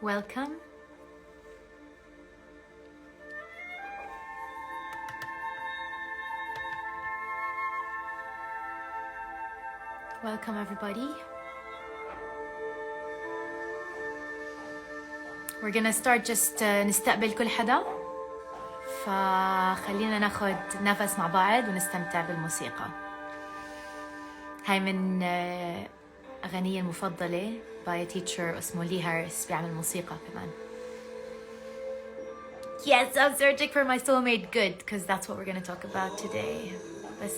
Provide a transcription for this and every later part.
welcome. Welcome everybody. We're gonna start just نستقبل كل حدا. فخلينا ناخد نفس مع بعض ونستمتع بالموسيقى. هاي من أغانيي المفضلة by a teacher اسمه لي هاريس بيعمل موسيقى كمان. Yes, I'm searching for my soulmate. Good, because that's what we're gonna talk about today.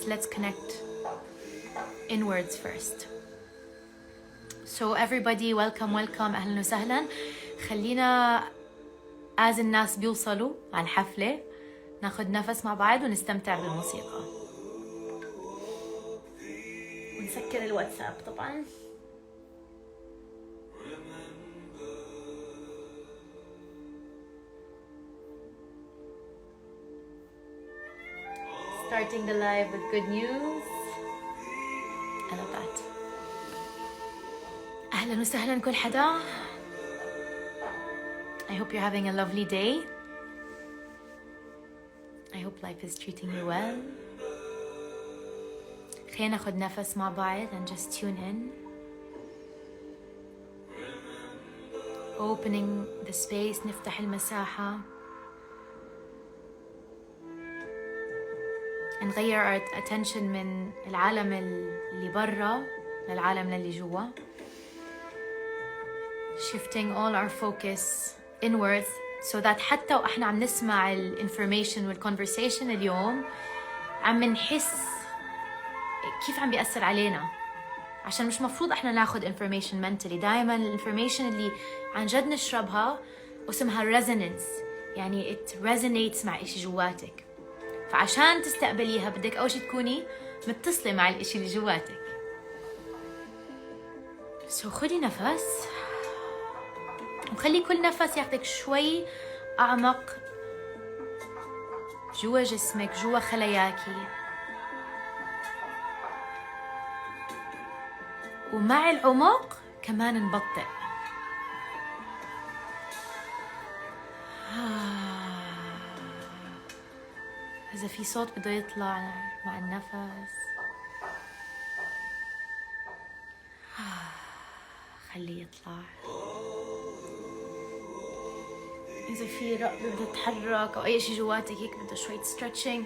Let's connect inwards first. So everybody, welcome. أهلا وسهلا. خلينا as الناس بيوصلوا على الحفلة ناخد نفس مع بعض ونستمتع بالموسيقى. ونسكر الواتساب طبعا. Starting the live with good news. I love that. أهلا وسهلا كل حدا. I hope you're having a lovely day. I hope life is treating you well. خلينا ناخد نفس مع بعض and just tune in. Opening the space, نفتح المساحة. نغير our attention من العالم اللي برا للعالم اللي جوا. Shifting all our focus inwards so that حتى وإحنا عم نسمع information والconversation اليوم عم نحس كيف عم بيأثر علينا. عشان مش مفروض إحنا ناخد information mentally. دائما information اللي عن جد نشربها اسمها resonance. يعني it resonates مع إشي جواتك. فعشان تستقبليها بدك أول شي تكوني متصلة مع الإشي اللي جواتك. So خدي نفس وخلي كل نفس ياخدك شوي أعمق جوا جسمك، جوا خلاياكي. ومع العمق كمان نبطئ. إذا في صوت بده يطلع مع النفس خليه يطلع. إذا في رقبة بده تتحرك أو أي شيء جواتك هيك بده شوية stretching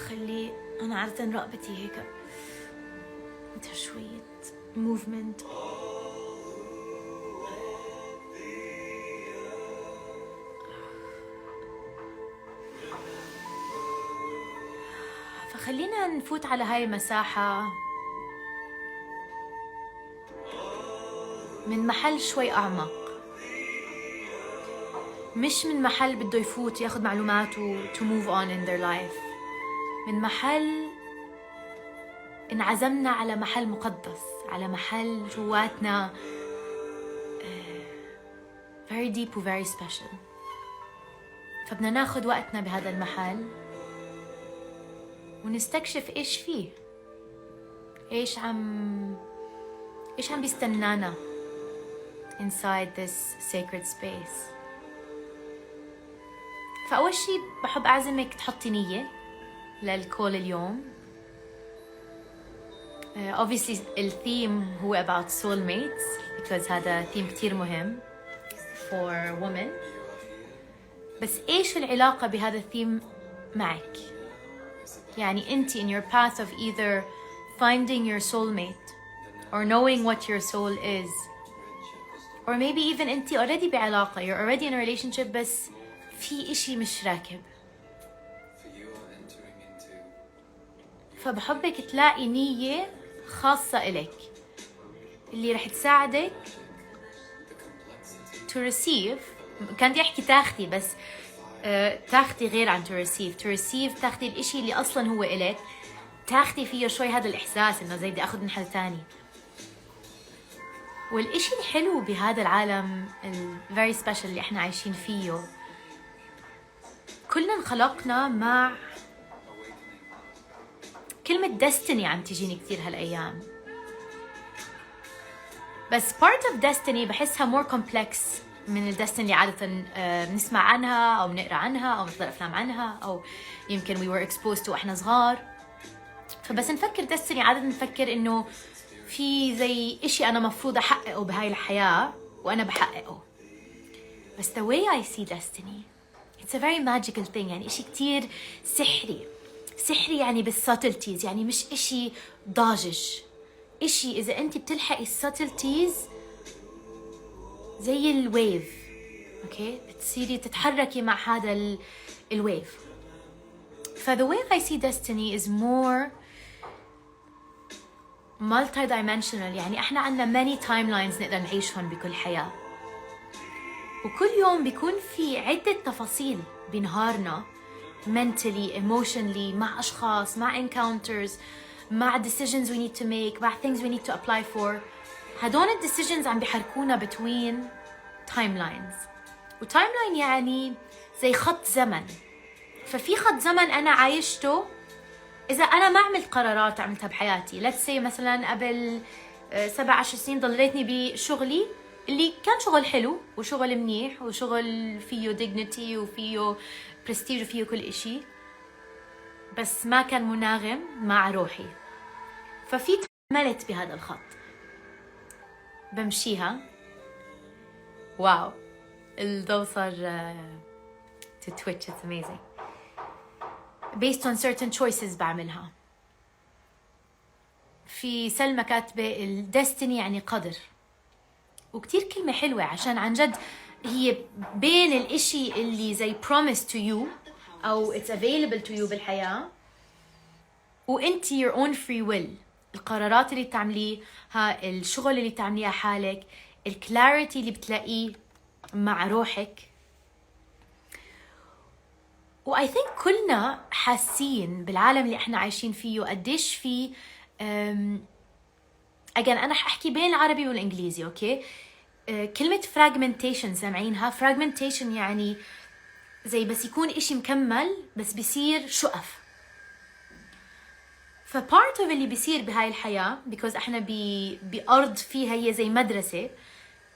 خليه. أنا عادة رقبتي هيك بدها شوية movement. فخلينا نفوت على هاي المساحة من محل شوي أعمق. مش من محل بده يفوت ياخد معلومات to move on in their life. من محل انعزمنا على محل مقدس، على محل جواتنا very deep و very special. فبدنا ناخد وقتنا بهذا المحل ونستكشف ايش فيه، ايش عم بيستنانا inside this sacred space. فأول شي بحب أعزمك تحطي نية للكول اليوم. Obviously الثيم هو about soulmates because هذا ثيم كتير مهم for women. بس إيش العلاقة بهذا الثيم معك؟ يعني أنت in your path of either finding your soulmate or knowing what your soul is, or maybe even أنت already بعلاقة, you're already in a relationship بس في إشي مش راكب. فبحبك تلاقي نية خاصة إلك اللي رح تساعدك to receive. كان بدي أحكي تاخدي بس تاخدي غير عن to receive. تاخدي الإشي اللي أصلاً هو إلك، تاخدي فيه شوي هذا الإحساس إنه زي بدي أخذ من حد تاني. والإشي الحلو بهذا العالم very special اللي إحنا عايشين فيه، كلنا انخلقنا مع كلمة destiny عم تجيني كتير هالأيام. بس part of destiny بحسها more complex من الدستني اللي عادة بنسمع عنها أو بنقرأ عنها أو بنحضر أفلام عنها أو يمكن we were exposed to وإحنا صغار. فبس نفكر destiny عادة نفكر إنه في زي إشي أنا مفروض أحققه بهاي الحياة وأنا بحققه. بس the way I see destiny it's a very magical thing. يعني إشي كتير سحري يعني بالساتلتيز، يعني مش إشي ضاجج، إشي إذا أنت بتلحقي الساتلتيز زي الويف، أوكي، بتصيري تتحركي مع هذا الويف. ف the way I see destiny is more multi-dimensional. يعني احنا عندنا many timelines نقدر نعيشهم بكل حياة، وكل يوم بيكون في عدة تفاصيل بنهارنا mentally, emotionally، مع أشخاص، مع encounters، مع decisions we need to make، مع things we need to apply for. هدول decisions عم بيحركونا between timelines. وtimeline يعني زي خط زمن. ففي خط زمن أنا عايشته إذا أنا ما عملت قرارات عملتها بحياتي. let's say مثلا قبل 7-10 سنين ضليتني بشغلي اللي كان شغل حلو وشغل منيح وشغل فيه dignity وفيه prestige وفيه كل إشي، بس ما كان مناغم مع روحي. ففي تعملت بهذا الخط بمشيها، واو الضوء صار to twitch, it's amazing. based on certain choices بعملها. في سلمى كاتبة الدستني يعني قدر، وكتير كلمة حلوة عشان عن جد هي بين الاشي اللي زي promise to you أو it's available to you بالحياة وانت your own free will. القرارات اللي تعمليها، الشغل اللي تعمليها حالك، الكلاريتي اللي بتلاقيه مع روحك. و I think كلنا حاسين بالعالم اللي احنا عايشين فيه قديش في again أنا حأحكي بين العربي والإنجليزي، أوكي. كلمة fragmentation سامعينها؟ fragmentation يعني زي بس يكون إشي مكمل بس بيصير شقف. فبارت اوف اللي بيصير بهاي الحياة because احنا بأرض فيها هي زي مدرسة،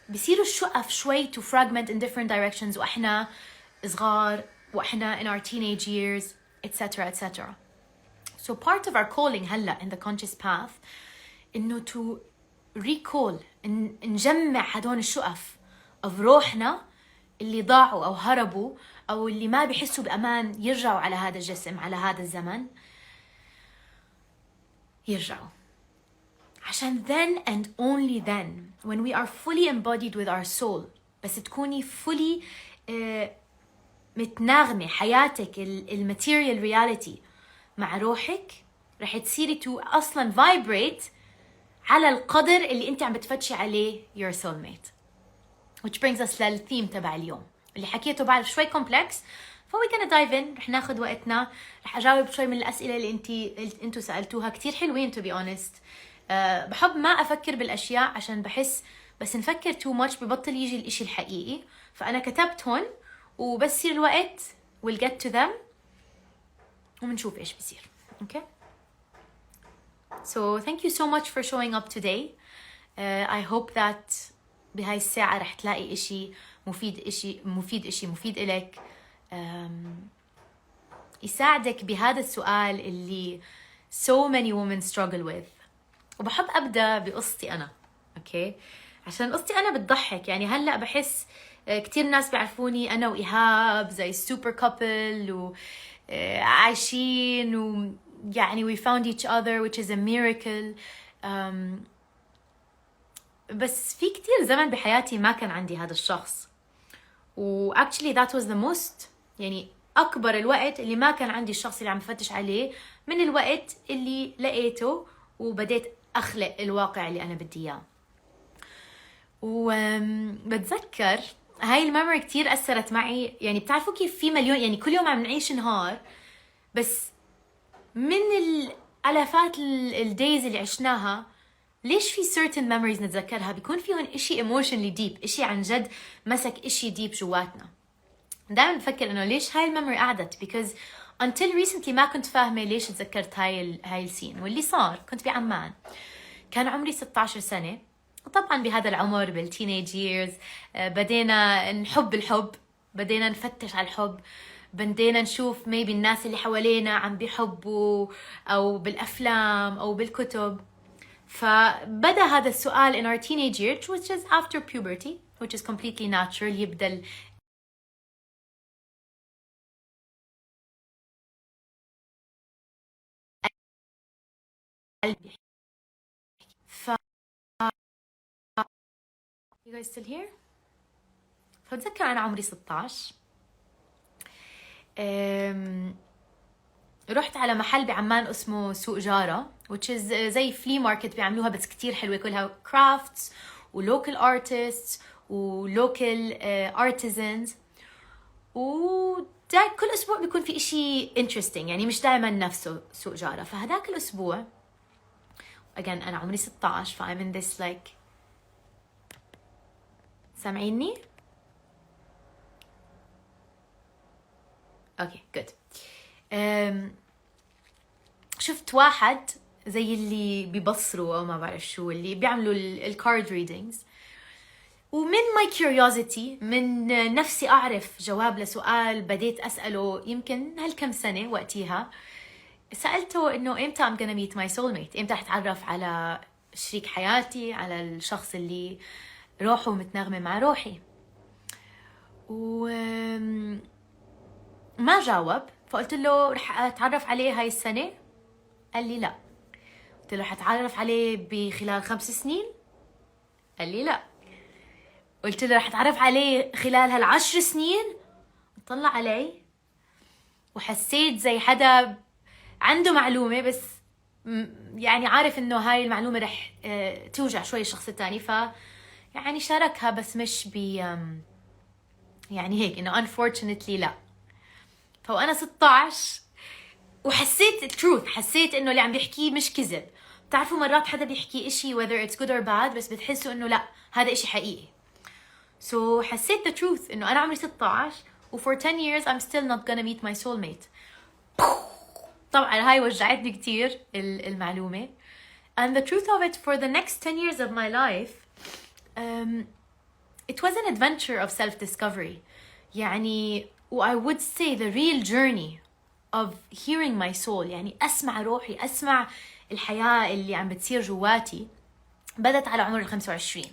بيصيروا الشقف شوي to fragment in different directions وإحنا صغار وإحنا in our teenage years etc etc. So part of our calling هلا in the conscious path إنه to recall نجمع هدول الشقف of روحنا اللي ضاعوا أو هربوا أو اللي ما بيحسوا بأمان يرجعوا على هذا الجسم على هذا الزمن، يرجعوا عشان then and only then when we are fully embodied with our soul، بس تكوني fully متناغمة حياتك الماتيريال رياليتي مع روحك، رح تصيري to أصلا vibrate على القدر اللي انت عم بتفتشي عليه your soulmate. which brings us للثيم تبع اليوم اللي حكيته بعرف شوي complex، فوي gonna dive in. رح ناخد وقتنا، رح أجاوب شوي من الأسئلة اللي انتوا سألتوها كتير حلوين to be honest. بحب ما أفكر بالأشياء عشان بحس بس نفكر too much ببطل يجي الإشي الحقيقي، فأنا كتبت هون وبس يصير الوقت we'll get to them ومنشوف إيش بيصير. okay. So thank you so much for showing up today. I hope that بهاي الساعة رح تلاقي إشي مفيد إلك، يساعدك بهذا السؤال اللي so many women struggle with. وبحب أبدأ بقصتي أنا، أوكي، عشان قصتي أنا بتضحك. يعني هلأ بحس كتير ناس بيعرفوني أنا وإيهاب زي super couple وعايشين ويعني we found each other which is a miracle. بس في كتير زمن بحياتي ما كان عندي هذا الشخص، و actually that was the most يعني أكبر الوقت اللي ما كان عندي الشخص اللي عم بفتش عليه من الوقت اللي لقيته وبديت أخلق الواقع اللي أنا بدي إياه. وبتذكر هاي الميموري كتير أثرت معي. يعني بتعرفوا كيف في مليون، يعني كل يوم عم نعيش نهار، بس من الألافات الدايز اللي عشناها ليش في certain memories نتذكرها بيكون فيهم إشي emotionally deep، إشي عن جد مسك إشي deep جواتنا. دائما بفكر إنه ليش هاي الميموري قعدت because until recently ما كنت فاهمة ليش تذكرت هاي السين. واللي صار كنت بعمان، كان عمري 16 سنة وطبعا بهذا العمر بالتينيج ييرز بدينا نحب الحب، بدينا نفتش على الحب، بدينا نشوف maybe الناس اللي حوالينا عم بيحبوا أو بالأفلام أو بالكتب. فبدأ هذا السؤال in our teenage years which is after puberty which is completely natural. يبدأ ف you guys still here؟ فبتذكر أنا عمري 16 رحت على محل بعمان اسمه سوق جارة which is زي flea market بيعملوها بس كتير حلوة، كلها crafts و local artists و local artisans، ودا كل أسبوع بيكون في إشي interesting، يعني مش دائما نفسه سوق جارة. فهداك الأسبوع again أنا عمري 16 ف I'm in this like سامعيني؟ اوكي جود. شفت واحد زي اللي بيبصروا او ما بعرف شو اللي بيعملوا الكارد ريدينجز، ومن ماي كيوريوزيتي من نفسي اعرف جواب لسؤال بديت اساله يمكن هالكم سنه. وقتها سالته انه امتى I'm gonna meet my soulmate، امتى حتعرف على شريك حياتي، على الشخص اللي روحه متناغمه مع روحي. و ما جاوب، فقلت له رح اتعرف عليه هاي السنة. قال لي لا. قلت له حتعرف عليه بخلال 5 سنين؟ قال لي لا. قلت له رح اتعرف عليه خلال هال10 سنين؟ طلع علي وحسيت زي حدا عنده معلومة بس يعني عارف انه هاي المعلومة رح توجع شوي الشخص الثاني، ف يعني شاركها بس مش يعني هيك انه unfortunately لا. فأنا 16 وحسيت truth، حسيت انه اللي عم بيحكيه مش كذب. بتعرفوا مرات حدا بيحكي اشي whether it's good or bad بس بتحسوا انه لا هذا اشي حقيقي. So حسيت the truth انه انا عمري 16 و for 10 years I'm still not gonna meet my soulmate. طبعا هاي وجعتني كتير المعلومة. And the truth of it for the next 10 years of my life it was an adventure of self-discovery. يعني I would say the real journey of hearing my soul، يعني أسمع روحي، أسمع الحياة اللي عم بتصير جواتي، بدت على عمر 25.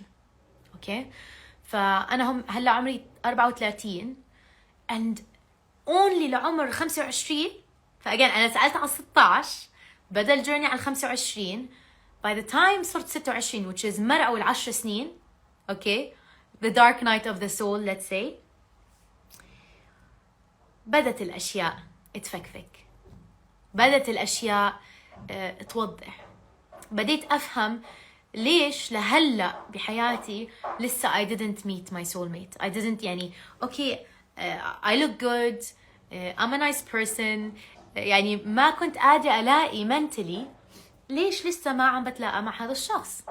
أوكي؟ فأنا هلا عمري 34 and only لعمر 25. فأجين أنا سألت على 16 بدأ الجيرني على 25. by the time صرت 26 which is مرة أول 10 سنين. أوكي؟ the dark night of the soul let's say. بدت الأشياء تفكفك، بدت الأشياء توضح، بديت أفهم ليش لهلأ بحياتي لسه I didn't meet my soulmate. I didn't يعني okay I look good I'm a nice person يعني ما كنت قادرة ألاقي mentally ليش لسه ما عم بتلاقى مع هذا الشخص.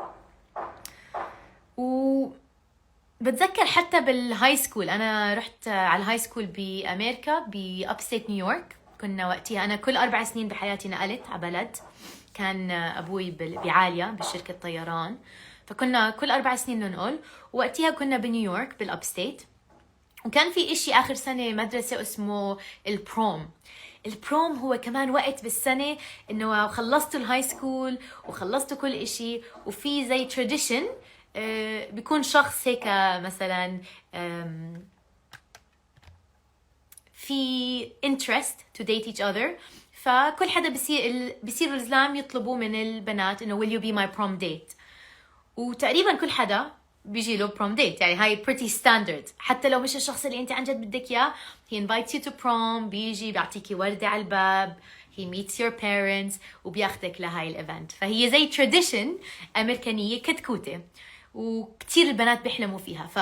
بتذكر حتى بالهاي سكول، أنا رحت على الهاي سكول بأمريكا بأبستيت نيويورك. كنا وقتها أنا كل 4 سنين بحياتي نقلت على بلد، كان أبوي بعالية بشركة طيران، فكنا كل 4 سنين ننقل. وقتها كنا بنيويورك بالأبستيت، وكان في إشي آخر سنة مدرسة اسمه البروم. البروم هو كمان وقت بالسنة إنه خلصتوا الهاي سكول وخلصتوا كل إشي، وفي زي تراديشن بيكون شخص هيك مثلا في interest to date each other، فكل حدا بيصير الزلام يطلبوا من البنات إنه will you be my prom date، وتقريبا كل حدا بيجي له prom date. يعني هاي pretty standard، حتى لو مش الشخص اللي انت عن جد بدك اياه he invites you to prom، بيجي بيعطيكي وردة على الباب، he meets your parents وبياخدك لهاي الايفنت. فهي زي tradition أمريكانية كتكوتة وكتير البنات بيحلموا فيها. ف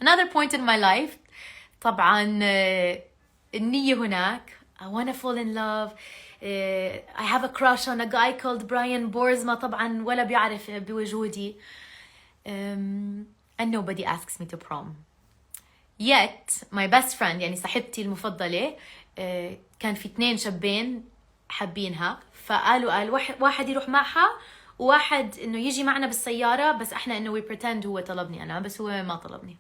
another point in my life طبعا النية هناك I wanna fall in love. I have a crush on a guy called Brian Borzma، طبعا ولا بيعرف بوجودي. and nobody asks me to prom. Yet my best friend يعني صاحبتي المفضلة كان في 2 شابين حابينها، فقالوا واحد يروح معها وواحد انه يجي معنا بالسيارة بس احنا انه we pretend هو طلبني انا بس هو ما طلبني.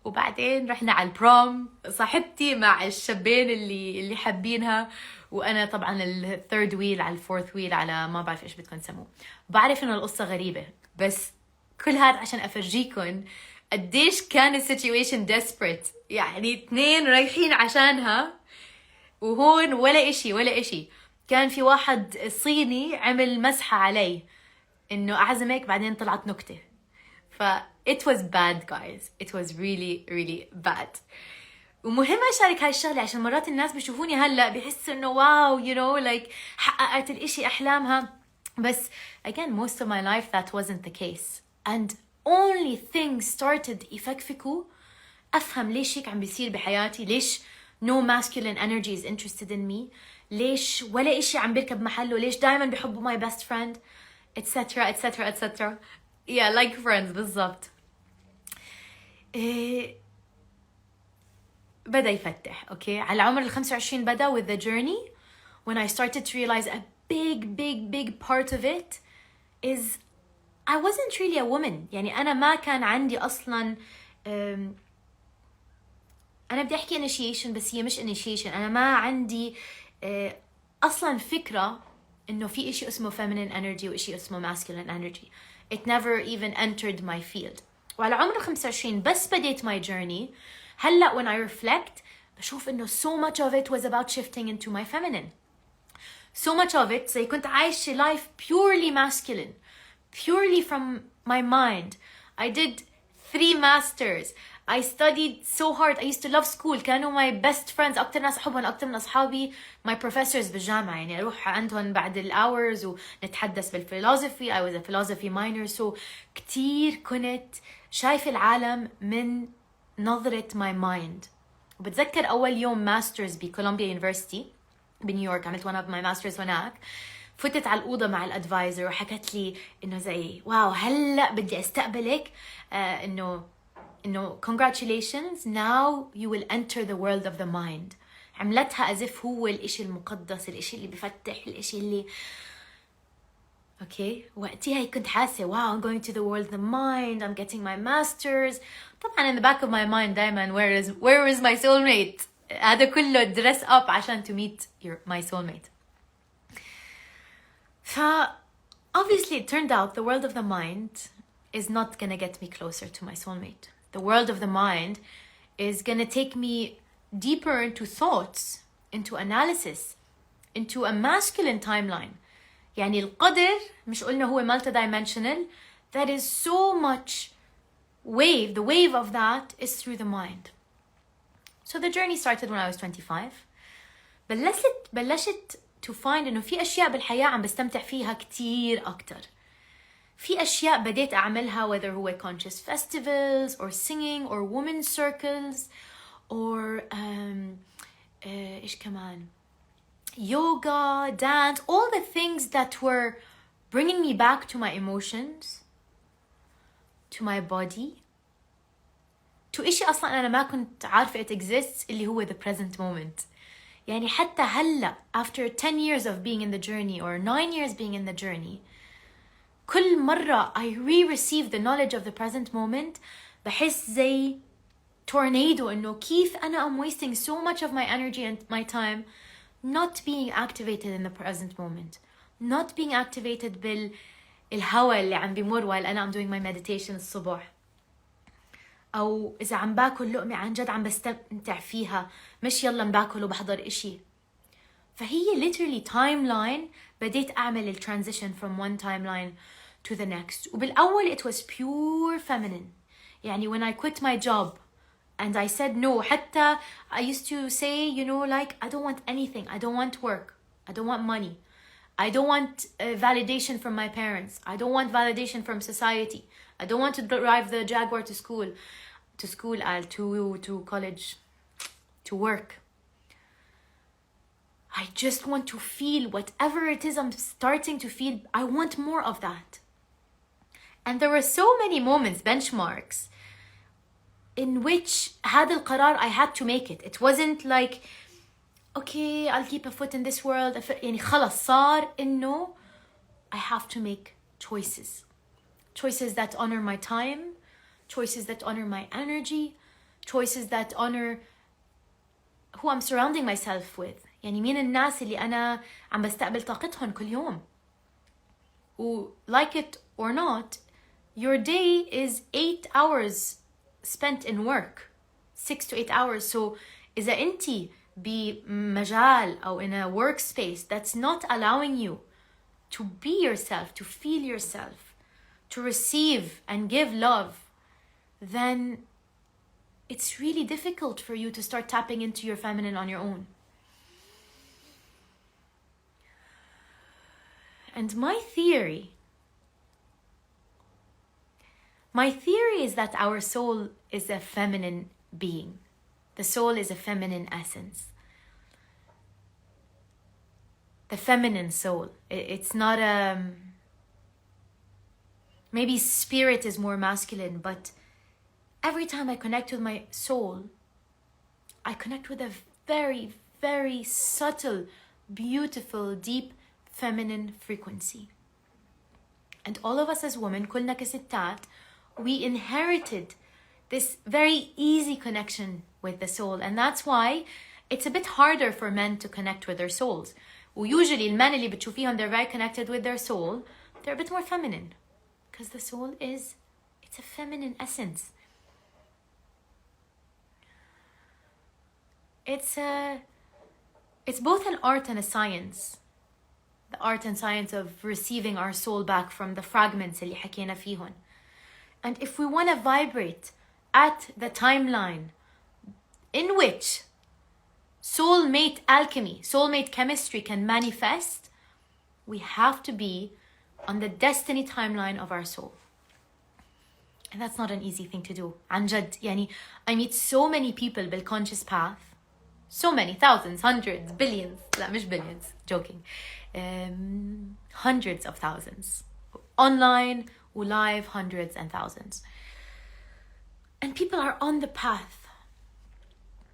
وبعدين رحنا على البروم، صاحبتي مع الشابين اللي حابينها، وانا طبعا الثيرد ويل على الفورث ويل على ما بعرف ايش بدكم تسموه. بعرف انه القصة غريبة بس كل هذا عشان افرجيكم قديش كان السيتويشن ديسبريت. يعني 2 رايحين عشانها وهون ولا اشي. كان في واحد صيني عمل مسحة علي انه اعزمك، بعدين طلعت نكتة. ف it was bad guys, it was really bad. ومهم اشارك هاي الشغلة عشان مرات الناس بيشوفوني هلا بيحسوا انه واو you know like حققت الاشي احلامها، بس again most of my life that wasn't the case. And only things started يفكفكوا افهم ليش هيك عم بيصير بحياتي، ليش no masculine energy is interested in me، ليش ولا اشي عم بيركب محله، ليش دايما بيحبوا my best friend etc. yeah like friends بالضبط. بدأ يفتح اوكي على عمر 25 بدأ with the journey when I started to realize a big part of it is I wasn't really a woman. يعني أنا ما كان عندي أصلاً أنا بدي أحكي initiation بس هي مش initiation. أنا ما عندي أصلاً فكرة إنه في إشي اسمه feminine energy وإشي اسمه masculine energy. It never even entered my field. وعلى عمر 25 بس بديت my journey. هلأ when I reflect بشوف إنه so much of it was about shifting into my feminine. So much of it زي كنت عايشة life purely masculine, purely from my mind. I did 3 masters. I studied so hard. I used to love school. كانوا my best friends. أكتر ناس أحبهم أكتر من أصحابي my professors بالجامعة. يعني أروح عندهم بعد الhours ونتحدث بالفلسفي. I was a philosophy minor. So كتير كنت شايفة العالم من نظرة my mind. وبتذكر أول يوم ماسترز بكولومبيا يونيفرسيتي بنيويورك، عملت one of my masters هناك. فتت على الأوضة مع الادفايزر وحكت لي إنه زي واو هلأ بدي أستقبلك إنه congratulations now you will enter the world of the mind. عملتها as if هو الإشي المقدس، الإشي اللي بفتح، الإشي اللي اوكي. وقتها كنت حاسة واو I'm going to the world of the mind, I'm getting my masters. طبعا in the back of my mind دايما where is my soulmate. هذا كله dress up عشان to meet my soulmate. obviously it turned out the world of the mind is not gonna get me closer to my soulmate. The world of the mind is gonna take me deeper into thoughts, into analysis, into a masculine timeline. يعني القدر مش قلنا هو multidimensional. That is so much wave. The wave of that is through the mind. So the journey started when I was 25. بلشت to find إنه في أشياء بالحياة عم بستمتع فيها كتير أكتر. في أشياء بديت أعملها whether هو conscious festivals or singing or women's circles or إيش كمان yoga, dance, all the things that were bringing me back to my emotions, to my body, to إشي أصلاً أنا ما كنت عارفة it exists اللي هو the present moment. يعني حتى هلأ after 10 years of being in the journey or 9 years being in the journey, كل مرة I re-receive the knowledge of the present moment بحس زي tornado إنه كيف أنا am wasting so much of my energy and my time not being activated in the present moment, not being activated بالهواء اللي عم بيمر while أنا I'm doing my meditation الصبح، أو إذا عم باكل لقمة عن جد عم بستمتع فيها مش يلا باكل وبحضر إشي. فهي literally timeline بديت أعمل transition from one timeline to the next. وبالأول it was pure feminine. يعني when I quit my job and I said no, حتى I used to say, you know, like, I don't want anything. I don't want work. I don't want money. I don't want validation from my parents. I don't want validation from society. I don't want to drive the Jaguar to school, to college, to work. I just want to feel whatever it is I'm starting to feel. I want more of that. And there were so many moments, benchmarks, in which هذا القرار I had to make it. It wasn't like, okay, I'll keep a foot in this world. يعني خلص صار إنه I have to make choices. Choices that honor my time, choices that honor my energy, choices that honor who I'm surrounding myself with. يعني مين الناس اللي أنا عم بستقبل طاقتهم كل يوم. و like it or not, your day is 8 hours spent in work. 6 to 8 hours. So إذا أنتي بمجال أو in a workspace that's not allowing you to be yourself, to feel yourself, to receive and give love, then it's really difficult for you to start tapping into your feminine on your own. And my theory is that our soul is a feminine being. The soul is a feminine essence. The feminine soul. It's not a... Maybe spirit is more masculine, but every time I connect with my soul, I connect with a very, very subtle, beautiful, deep feminine frequency. And all of us as women, كلنا كستات, we inherited this very easy connection with the soul. And that's why it's a bit harder for men to connect with their souls. Usually, men اللي بتشوفيهم, they're very connected with their soul, they're a bit more feminine. Because the soul it's a feminine essence. It's both an art and a science. The art and science of receiving our soul back from the fragments اللي حكينا فيهن. And if we want to vibrate at the timeline in which soulmate alchemy, soulmate chemistry can manifest, we have to be on the destiny timeline of our soul. And that's not an easy thing to do. عن جد, يعني, I meet so many people بالconscious path. So many, thousands, hundreds, billions. لا مش billions, joking. Hundreds of thousands. Online, live, hundreds and thousands. And people are on the path.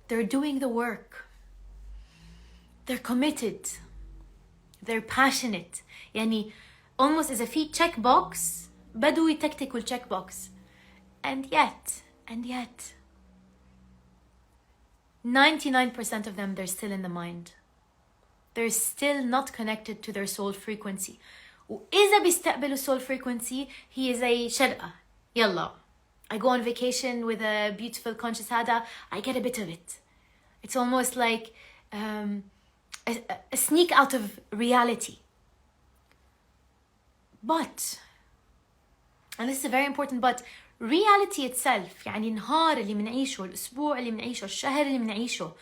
They're doing the work. They're committed. They're passionate. يعني almost as a في check box بدو يتكتكوا check box. And yet 99% of them, they're still in the mind. They're still not connected to their soul frequency. وإذا بيستقبلوا soul frequency هي زي شرقة. يلا. I go on vacation with a beautiful conscious hada, I get a bit of it. It's almost like a sneak out of reality. But, and this is a very important but, reality itself, يعني النهار اللي منعيشه, الأسبوع اللي منعيشه, الشهر اللي منعيشه,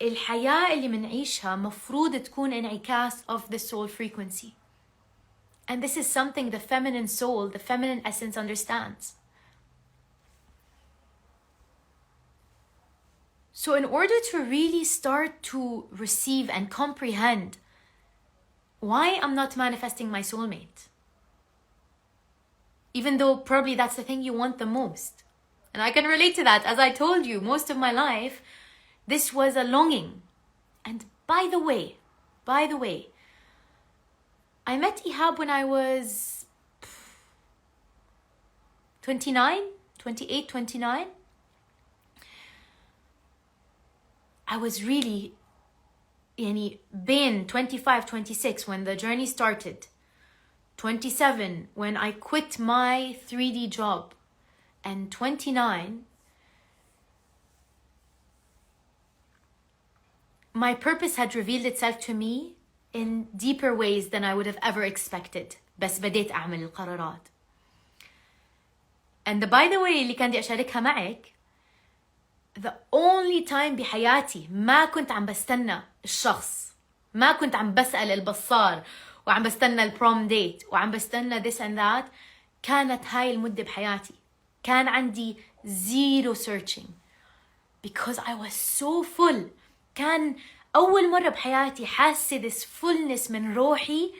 الحياة اللي منعيشها مفروض تكون انعكاس of the soul frequency. And this is something the feminine soul, the feminine essence understands. So in order to really start to receive and comprehend why I'm not manifesting my soulmate, even though probably that's the thing you want the most. And I can relate to that. As I told you, most of my life, this was a longing. And by the way, I met Ihab when I was 28, 29. I was really, يعني, been 25, 26 when the journey started. 27 when I quit my 3D job. And 29, my purpose had revealed itself to me in deeper ways than I would have ever expected. بس بديت أعمل القرارات. And by the way اللي كان بدي أشاركها معك, the only time بحياتي ما كنت عم بستنى الشخص, ما كنت عم بسأل البصار وعم بستنى البروم ديت وعم بستنى this and that, كانت هاي المدة بحياتي. كان عندي zero searching because I was so full. كان أول مرة بحياتي حاسة this fullness من روحي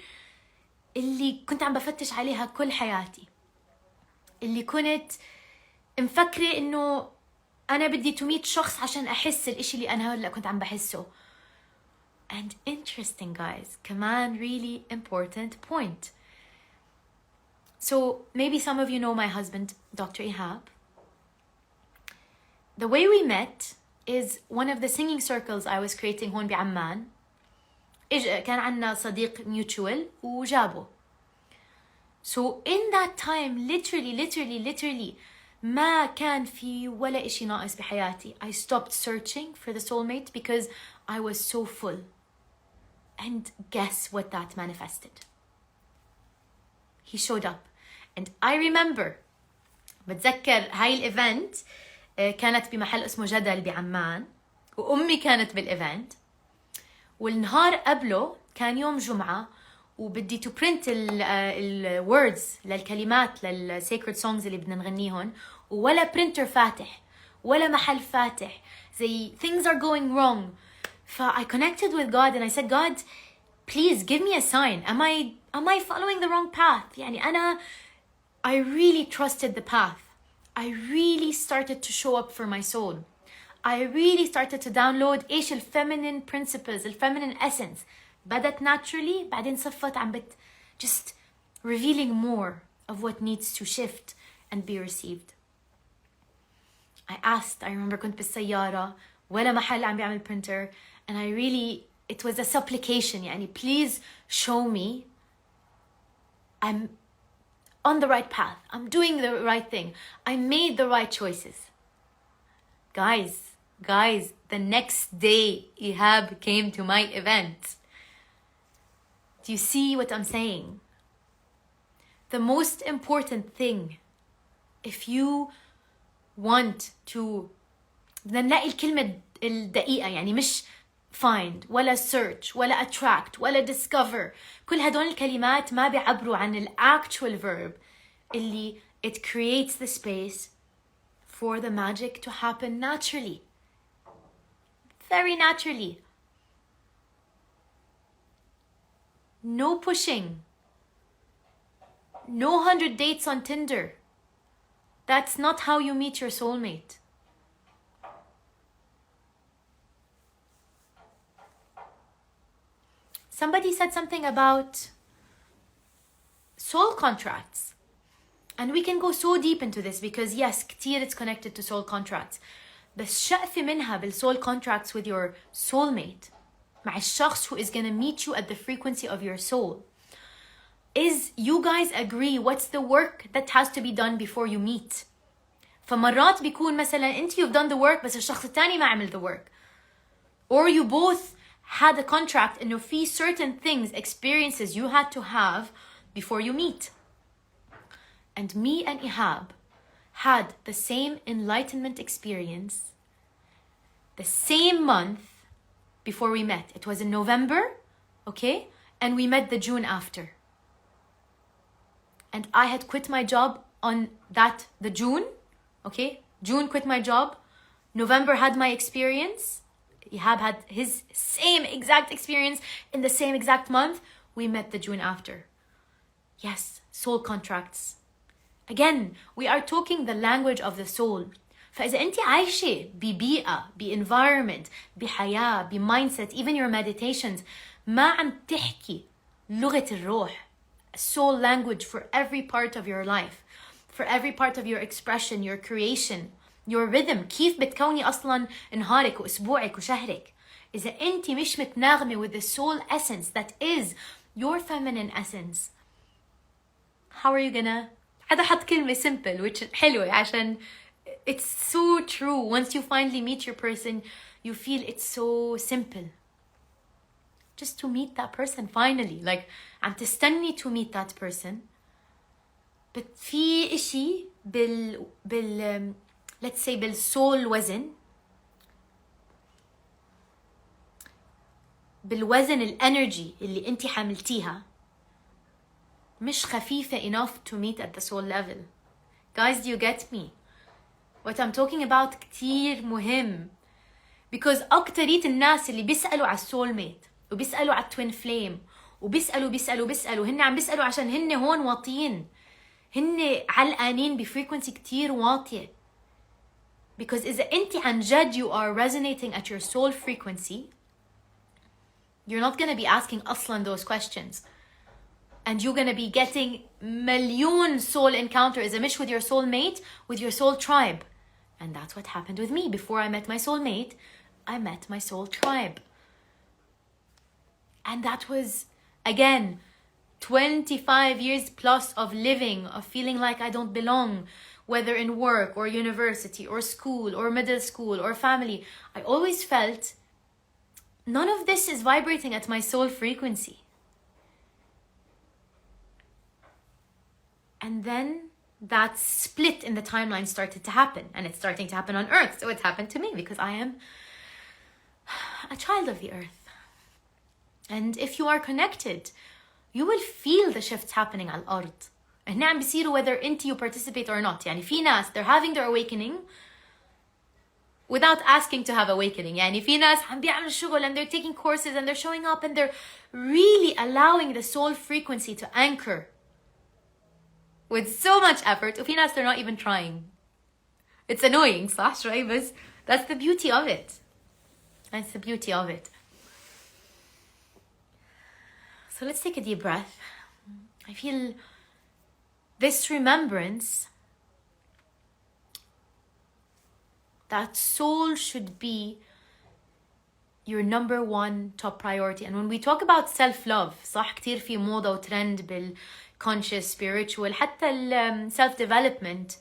اللي كنت عم بفتش عليها كل حياتي, اللي كنت مفكرة إنه أنا بدي تميت شخص عشان أحس الإشي اللي أنا هلأ كنت عم بحسه. And interesting guys, كمان really important point. So maybe some of you know my husband, Dr. Ihab. The way we met is one of the singing circles I was creating هون بعمان. كان عنا صديق mutual وجابه. So in that time, literally ما كان في ولا إشي ناقص بحياتي. I stopped searching for the soulmate because I was so full. And guess what that manifested? He showed up. And I remember, بتذكر هاي الإيفنت كانت بمحل اسمه جدل بعمان، وأمي كانت بالإيفنت، والنهار قبله كان يوم جمعة، وبدي to print ال words للكلمات للsacred songs اللي بدنا نغنيهم، ولا printer فاتح ولا محل فاتح، زي things are going wrong. I connected with God and I said, God, please give me a sign. Am I following the wrong path? يعني I really trusted the path. I really started to show up for my soul. I really started to download إيش feminine principles, feminine essence. بدت naturally, بعدين صفت عم just revealing more of what needs to shift and be received. I asked, I remember كنت بالسيارة ولا محل عم بيعمل printer, and it was a supplication, يعني please show me I'm on the right path. I'm doing the right thing. I made the right choices. Guys, the next day Ihab came to my event. Do you see what I'm saying? The most important thing, if you want to بدنا نلاقي الكلمة الدقيقة، يعني مش find ولا search ولا attract ولا discover. كل هدول الكلمات ما بيعبروا عن ال actual verb اللي it creates the space for the magic to happen naturally. Very naturally. No pushing. No 100 dates on Tinder. That's not how you meet your soulmate. Somebody said something about soul contracts. And we can go so deep into this because yes, كتير it's connected to soul contracts. بس شقفة منها بالsoul contracts with your soulmate مع الشخص who is going to meet you at the frequency of your soul is you guys agree what's the work that has to be done before you meet. فمرات بيكون مثلا انت you've done the work بس الشخص الثاني ما عمل the work. Or you both had a contract انه في certain things, experiences you had to have before you meet. And me and Ihab had the same enlightenment experience the same month before we met. It was in November, okay? And we met the June after. And I had quit my job on the June, okay? June quit my job. November had my experience. Ihab had his same exact experience in the same exact month. We met the June after. Yes, soul contracts. Again, we are talking the language of the soul. فإذا أنت عايشة ببيئة, environment, بحياة, mindset, even your meditations, ما عم تحكي لغة الروح, soul language for every part of your life, for every part of your expression, your creation, your rhythm, كيف بتكوني أصلا نهارك وأسبوعك وشهرك. إذا أنت مش متناغمة with the soul essence that is your feminine essence, how are you gonna... هذا حط كلمة simple which حلوة عشان it's so true. Once you finally meet your person, you feel it's so simple. Just to meet that person finally. Like, عم تستني to meet that person. But في إشي let's say بالsoul وزن. بالوزن الانرجي اللي انتي حملتيها مش خفيفة enough to meet at the soul level. Guys, do you get me? What I'm talking about كتير مهم. Because أكترية الناس اللي بيسألوا على السولميت وبيسألوا على التوين فليم وبيسألوا هن عم بيسألوا عشان هن هون واطيين, هن علقانين بفريكونسي كتير واطية. Because إذا أنت عن جد you are resonating at your soul frequency, you're not going to be asking أصلا those questions. and you're gonna be getting مليون soul encounters مش with your soulmate, with your soul tribe. And that's what happened with me. Before I met my soulmate, I met my soul tribe. And that was, again, 25 years plus of living, of feeling like I don't belong, whether in work or university or school or middle school or family. I always felt none of this is vibrating at my soul frequency. And then that split in the timeline started to happen, and it's starting to happen on Earth. So it happened to me because I am a child of the Earth. And if you are connected, you will feel the shifts happening على الأرض. هنا عم بيصيروا whether انت you participate or not. يعني في ناس they're having their awakening without asking to have awakening. يعني في ناس عم بيعملوا شغل and they're taking courses and they're showing up and they're really allowing the soul frequency to anchor with so much effort. وفي ناس they're not even trying. It's annoying صح شوي بس that's the beauty of it. That's the beauty of it. So let's take a deep breath. I feel this remembrance that soul should be your number one top priority. And when we talk about self-love, صح كتير في موضة وترند بالconscious, spiritual, حتى self-development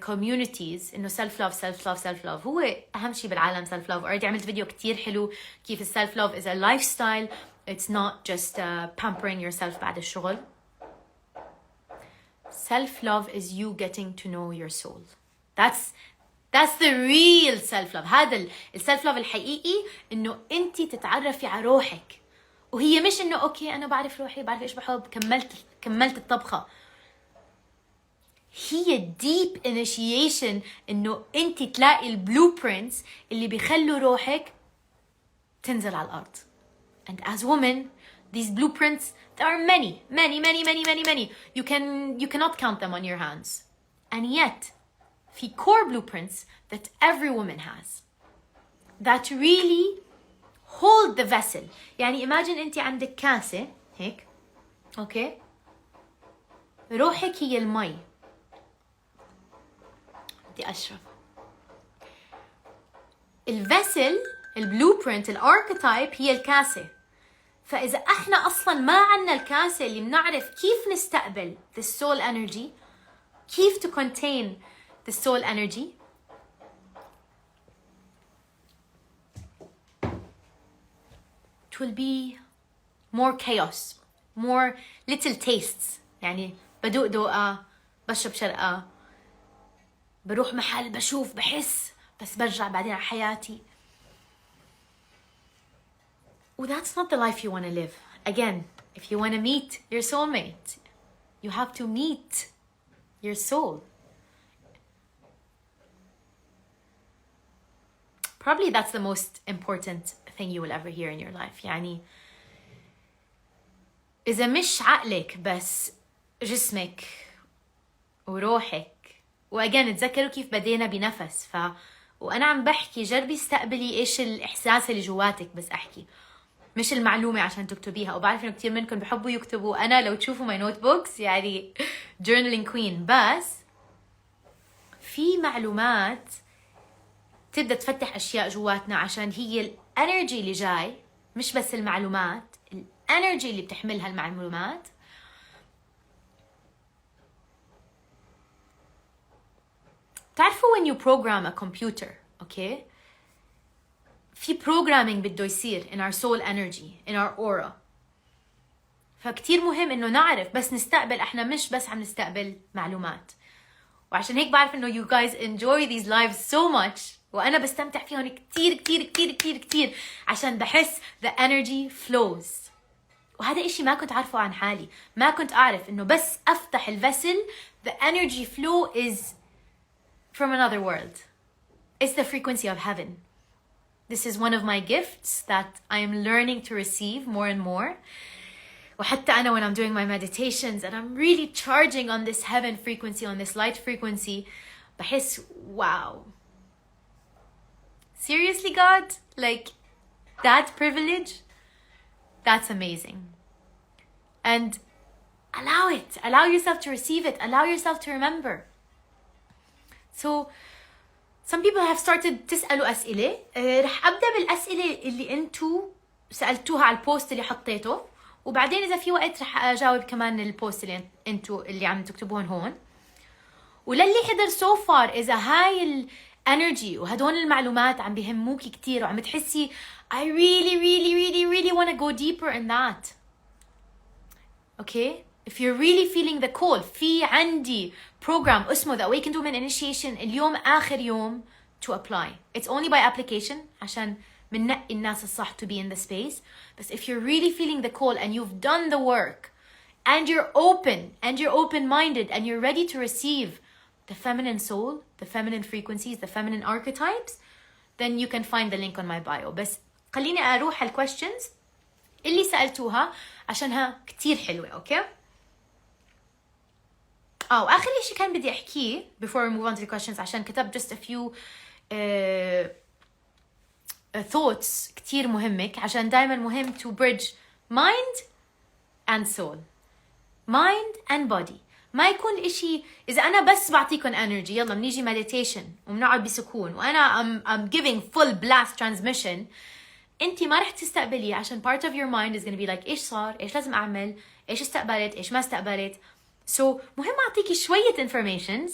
communities إنه self-love self-love self-love هو أهم شيء بالعالم. self-love already عملت فيديو كتير حلو كيف self-love is a lifestyle. It's not just pampering yourself بعد الشغل. Self-love is you getting to know your soul. That's the real self-love. هذا self-love الحقيقي إنه أنت تتعرفي على روحك. وهي مش إنه أوكي أنا بعرف روحي بعرف إيش بحب كملت الطبخة. هي deep initiation إنه أنت تلاقي blueprints اللي بيخلوا روحك تنزل على الأرض. And as women, these blueprints, there are many. You cannot count them on your hands. And yet, the core blueprints that every woman has, that really hold the vessel. يعني imagine انت عندك كاسة هيك, okay? روحك هي المي. بدي أشرب. الفسل, البلوبرنت, الاركيتايب هي الكاسة. فإذا احنا أصلا ما عنا الكاسة اللي بنعرف كيف نستقبل the soul energy, كيف to contain the soul energy, it will be more chaos, more little tastes. يعني بدوق دوقة, بشرب شرقة, بروح محل, بشوف, بحس, بس برجع بعدين على حياتي. Well, that's not the life you want to live. Again, if you want to meet your soulmate, you have to meet your soul. Probably that's the most important thing you will ever hear in your life. يعني إذا مش عقلك بس جسمك وروحك. وأجان تذكروا كيف بدينا بنفس. وأنا عم بحكي جربي استقبلي إيش الإحساس اللي جواتك. بس أحكي مش المعلومة عشان تكتبيها. وبعرف إنه كتير منكم بحبوا يكتبوا. أنا لو تشوفوا my notebooks يعني journaling queen. بس في معلومات تبدأ تفتح أشياء جواتنا عشان هي الانرجي اللي جاي. مش بس المعلومات, الانرجي اللي بتحملها المعلومات. تعرفوا when you program a computer, okay? في programming بده يصير in our soul energy, in our aura. فكتير مهم إنه نعرف بس نستقبل. إحنا مش بس عم نستقبل معلومات. وعشان هيك بعرف إنه you guys enjoy these lives so much. وأنا بستمتع فيهم كتير كتير كتير كتير كتير عشان بحس the energy flows. وهذا إشي ما كنت عارفه عن حالي. ما كنت أعرف إنه بس أفتح الفسل the energy flow is from another world. It's the frequency of heaven. This is one of my gifts that I am learning to receive more and more. وحتى أنا when I'm doing my meditations and I'm really charging on this heaven frequency, on this light frequency, بحس wow. Seriously, God? Like, that privilege? That's amazing. And allow it. Allow yourself to receive it. Allow yourself to remember. So some people have started تسألوا أسئلة. رح أبدأ بالأسئلة اللي أنتوا سألتوها على البوست اللي حطيته، وبعدين إذا في وقت رح أجاوب كمان البوست اللي أنتوا اللي عم تكتبوهن هون. وللي حضر so far، إذا هاي الانرجي وهدول المعلومات عم بيهموكي كتير وعم تحسي I really want to go deeper in that. Okay? If you're really feeling the call، في عندي program اسمه The Awakened Woman Initiation، اليوم آخر يوم to apply. It's only by application عشان مننقي الناس الصح to be in the space. But if you're really feeling the call and you've done the work and you're open and you're open-minded and you're ready to receive the feminine soul, the feminine frequencies, the feminine archetypes, then you can find the link on my bio. بس خليني أروح على questions اللي سألتوها عشانها كتير حلوة. أوكي؟ وآخر إشي كان بدي أحكيه before we move on to the questions، عشان كتبت just a few thoughts كتير مهمة، عشان دايما مهم to bridge mind and soul, mind and body. ما يكون إشي إذا أنا بس بعطيكم energy يلا بنيجي meditation وبنقعد بسكون وأنا I'm giving full blast transmission، أنتي ما رح تستقبلي، عشان part of your mind is going to be like إيش صار، إيش لازم أعمل، إيش استقبلت، إيش ما استقبلت. So مهم أعطيكي شوية informations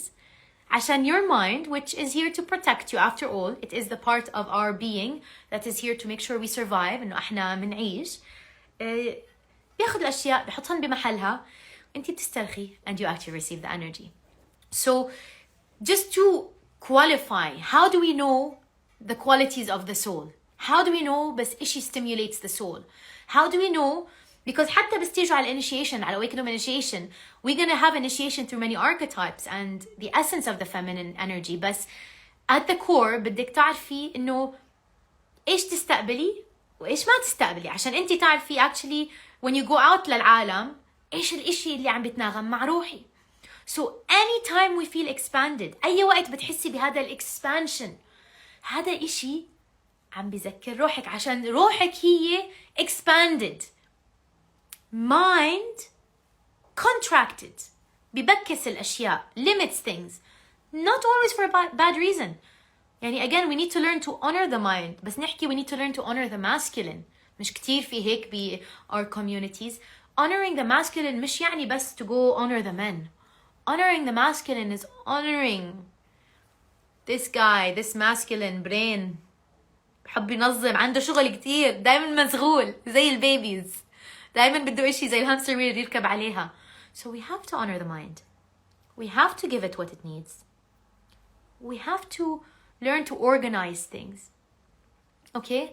عشان your mind, which is here to protect you after all, it is the part of our being that is here to make sure we survive، إنه إحنا منعيش، بياخد الأشياء بيحطهن بمحلها، أنتي بتسترخي and you actually receive the energy. So just to qualify, how do we know the qualities of the soul? How do we know بس إشي stimulates the soul? How do we know? Because حتى بستيجوا على initiation، على awakened initiation، we're gonna have initiation through many archetypes and the essence of the feminine energy. بس at the core بدك تعرفي إنه إيش تستقبلي وإيش ما تستقبلي، عشان أنتي تعرفي actually when you go out للعالم إيش الإشي اللي عم بتناغم مع روحي. So anytime we feel expanded، أي وقت بتحسي بهذا الإكسبانشن، هذا إشي عم بذكر روحك، عشان روحك هي expanded. Mind contracted، ببكس الأشياء، limits things، not always for a bad reason. يعني again we need to learn to honor the mind، بس نحكي we need to learn to honor the masculine. مش كتير في هيك ب our communities. Honoring the masculine مش يعني بس to go honor the men. Honoring the masculine is honoring this guy, this masculine brain، بحب ينظم، عنده شغل كتير، دايما مشغول زي البيبيز، دايما بده إشي زي الهامستر ويل يركب عليها. So we have to honor the mind. We have to give it what it needs. We have to learn to organize things. Okay?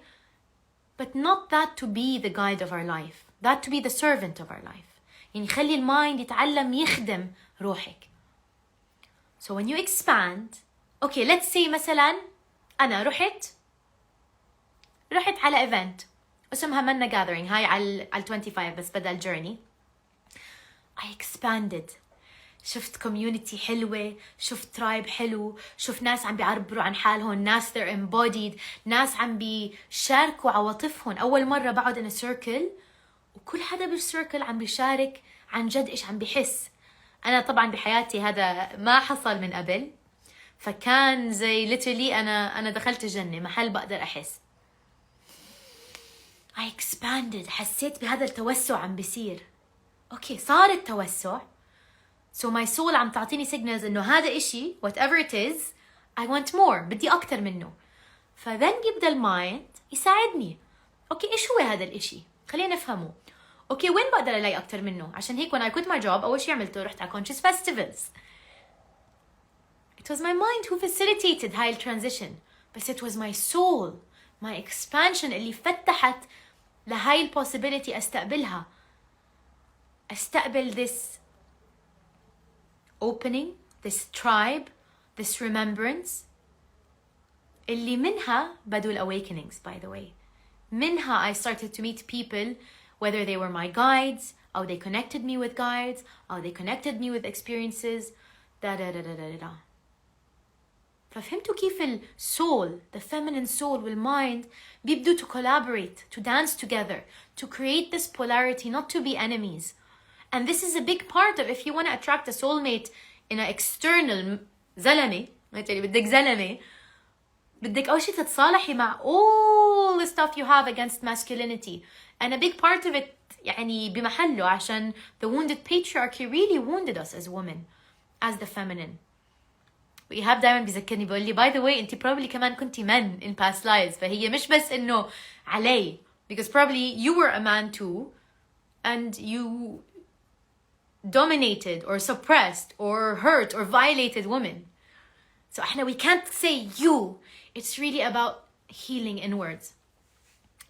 But not that to be the guide of our life. That to be the servant of our life. يعني خلي المايند يتعلم يخدم روحك. So when you expand, okay, let's say مثلا أنا رحت على event اسمها منا gathering، هاي على 25 بس بدل journey. I expanded، شفت community حلوة، شفت tribe حلو، شفت ناس عم بيعبروا عن حالهم، ناس they're embodied، ناس عم بيشاركوا عواطفهم. أول مرة بقعد in a circle وكل حدا بالcircle عم بيشارك عن جد إيش عم بيحس. أنا طبعا بحياتي هذا ما حصل من قبل، فكان زي literally أنا دخلت الجنة، محل بقدر أحس. I expanded، حسيت بهذا التوسع عم بيصير. اوكي صار التوسع، so my soul عم تعطيني signals انه هذا اشي whatever it is I want more، بدي اكتر منه. فذن يبدا المايند يساعدني. اوكي ايش هو هذا الاشي، خلينا نفهمه. اوكي وين بقدر الاقي اكتر منه؟ عشان هيك when I quit my job اول شي عملته رحت على conscious festivals. It was my mind who facilitated هاي transition، بس it was my soul، my expansion اللي فتحت لهاي البوسيبيليتي استقبلها، استقبل this opening، this tribe، this remembrance اللي منها بدوا awakenings by the way. منها I started to meet people whether they were my guides or they connected me with guides or they connected me with experiences ففهمتوا كيف السول the feminine soul والmind بيبدوا to collaborate, to dance together, to create this polarity, not to be enemies. And this is a big part of if you want to attract a soulmate in an external زلمة، بدك زلمة، بدك أول شيء تتصالحي مع all the stuff you have against masculinity. And a big part of it يعني بمحله، عشان the wounded patriarchy really wounded us as women, as the feminine. وإيهاب دايما بيذكرني بيقول لي by the way أنت probably كمان كنتي men in past lives، فهي مش بس إنه علي، because probably you were a man too and you dominated or suppressed or hurt or violated women. So we can't say you. It's really about healing inwards.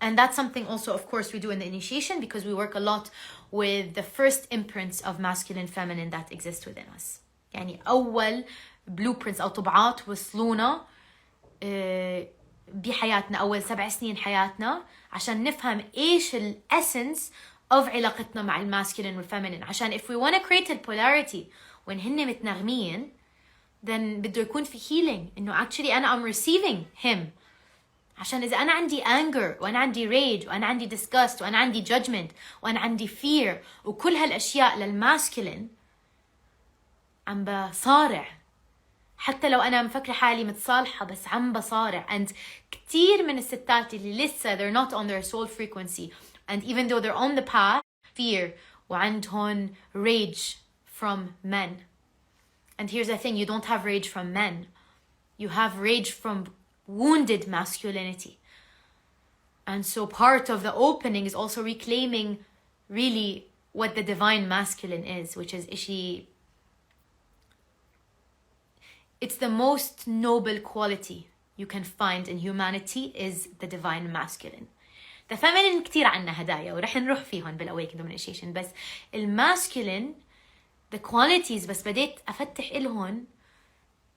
And that's something also, of course, we do in the initiation, because we work a lot with the first imprints of masculine feminine that exist within us. يعني أول blueprints أو طبعات وصلونا بحياتنا أول 7 سنين حياتنا عشان نفهم إيش الأسنس of علاقتنا مع الماسكولين والفيمينين. عشان if we want to create a polarity when هن متناغمين, then بده يكون في healing إنه actually أنا I'm receiving him. عشان إذا أنا عندي anger وأنا عندي rage وأنا عندي disgust وأنا عندي judgment وأنا عندي fear وكل هالأشياء للماسكولين عم بصارع، حتى لو أنا مفكرة حالي متصالحة بس عم بصارع. and كتير من الستات اللي لسه they're not on their soul frequency and even though they're on the path fear وعندهم rage from men. And here's the thing, you don't have rage from men, you have rage from wounded masculinity. And so part of the opening is also reclaiming really what the divine masculine is, which is ishi. It's the most noble quality you can find in humanity is the divine masculine. The feminine كتير عنا هدايا ورح نروح فيهن بالأwakened initiation، بس الماسculine the qualities بس بديت أفتح إلهن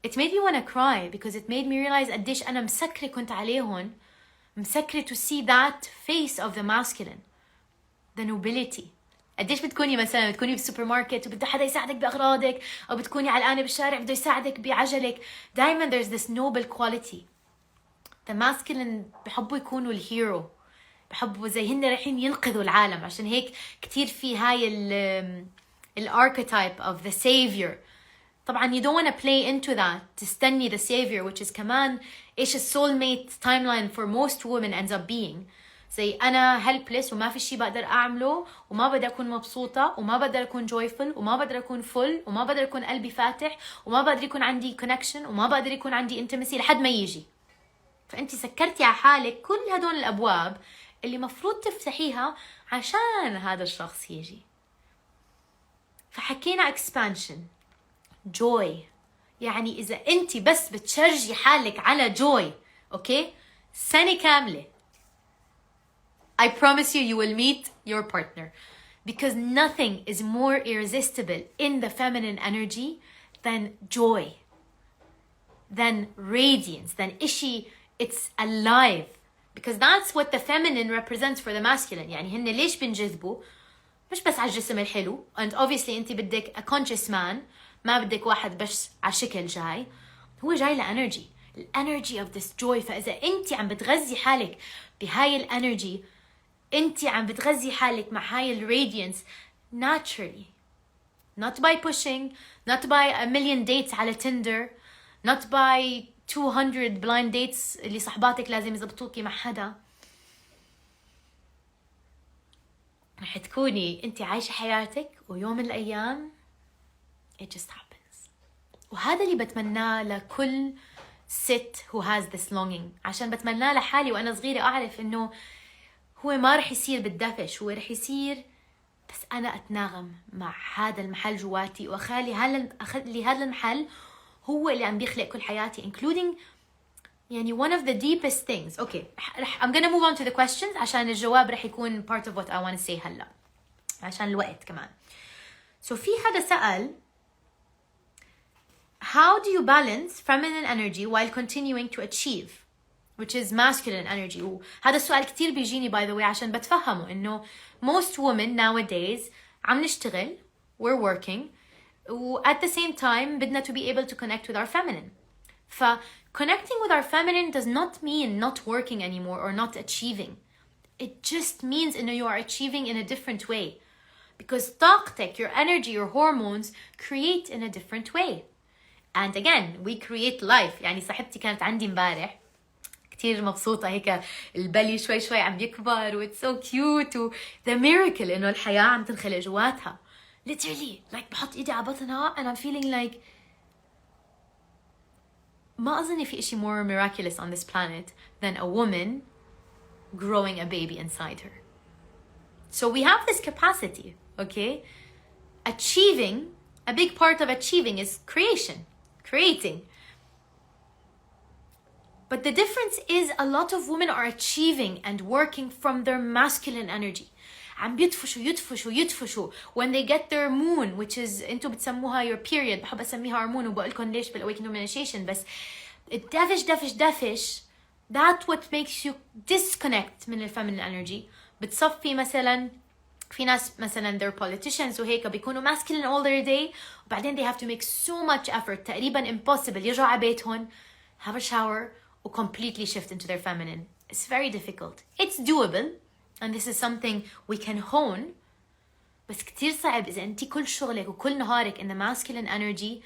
it made me want to cry, because it made me realize قديش أنا مسكرة كنت عليهن، مسكرة to see that face of the masculine, the nobility. قديش بتكوني مثلا بتكوني بالسوبر ماركت وبده حدا يساعدك بأغراضك، أو بتكوني علقانة بالشارع بده يساعدك بعجلك، دايما there's this noble quality. The masculine بحبوا يكونوا الهيرو، بحبوا زي هن رايحين ينقذوا العالم. عشان هيك كتير في هاي الارchetype of the savior. طبعا you don't want to play into that تستني the savior, which is كمان إيش soulmate timeline for most women ends up being. زي أنا helpless وما في شيء بقدر أعمله وما بقدر أكون مبسوطة وما بقدر أكون joyful وما بقدر أكون full وما بقدر أكون قلبي فاتح وما بقدر يكون عندي connection وما بقدر يكون عندي intimacy لحد ما يجي. فأنتي سكرتي على حالك كل هدول الأبواب اللي مفروض تفتحيها عشان هذا الشخص يجي. فحكينا expansion joy، يعني إذا أنتي بس بتشرجي حالك على joy أوكي سنة كاملة I promise you will meet your partner, because nothing is more irresistible in the feminine energy than joy, than radiance, than ishi. It's alive, because that's what the feminine represents for the masculine. يعني هن ليش بنجذبوا؟ مش بس على الجسم الحلو، and obviously انت بدك a conscious man، ما بدك واحد بس على شكل جاي، هو جاي لانرجي، الانرجي of this joy. فإذا انت عم بتغذي حالك بهاي الانرجي، انت عم بتغذي حالك مع هاي الراديانس naturally, not by pushing, not by a million dates على تندر, not by 200 blind dates اللي صحباتك لازم يزبطوكي مع حدا. رح تكوني انت عايشة حياتك ويوم من الأيام it just happens. وهذا اللي بتمناه لكل ست who has this longing. عشان بتمناه لحالي وأنا صغيرة أعرف إنه هو ما رح يصير بالدفش، هو رح يصير بس أنا أتناغم مع هذا المحل جواتي وأخلي هذا المحل هو اللي عم بيخلق كل حياتي including يعني one of the deepest things. Okay, I'm gonna move on to the questions عشان الجواب رح يكون part of what I want to say هلا عشان الوقت كمان. So في هذا سأل how do you balance feminine energy while continuing to achieve, which is masculine energy. وهذا السؤال كتير بيجيني by the way عشان بتفهمه إنه most women nowadays عم نشتغل, we're working, و at the same time بدنا to be able to connect with our feminine. ف connecting with our feminine does not mean not working anymore or not achieving. It just means إنه you are achieving in a different way. Because طاقتك, your energy, your hormones create in a different way. And again, we create life. يعني صاحبتي كانت عندي امبارح كتير مبسوطة هيك البلي شوي شوي عم بيكبر و it's so cute و the miracle إنه الحياة عم تنخلق جواتها. Literally, like بحط إيدي على بطنها and I'm feeling like ما أظن في إشي more miraculous on this planet than a woman growing a baby inside her. So we have this capacity, okay? Achieving, a big part of achieving is creating. But the difference is a lot of women are achieving and working from their masculine energy. عم يدفشوا when they get their moon, which is انتو بتسموها your period. بحب اسميها هرمون وبقولكم ليش بالاwakening initiation. بس دفش that what makes you disconnect من feminine energy. بتصفي مثلا في ناس مثلا they're politicians وهيك بيكونوا masculine all their day وبعدين they have to make so much effort تقريبا impossible يرجعوا على بيتهم have a shower و completely shift into their feminine. It's very difficult. It's doable and this is something we can hone, بس كتير صعب إذا أنت كل شغلك وكل نهارك in the masculine energy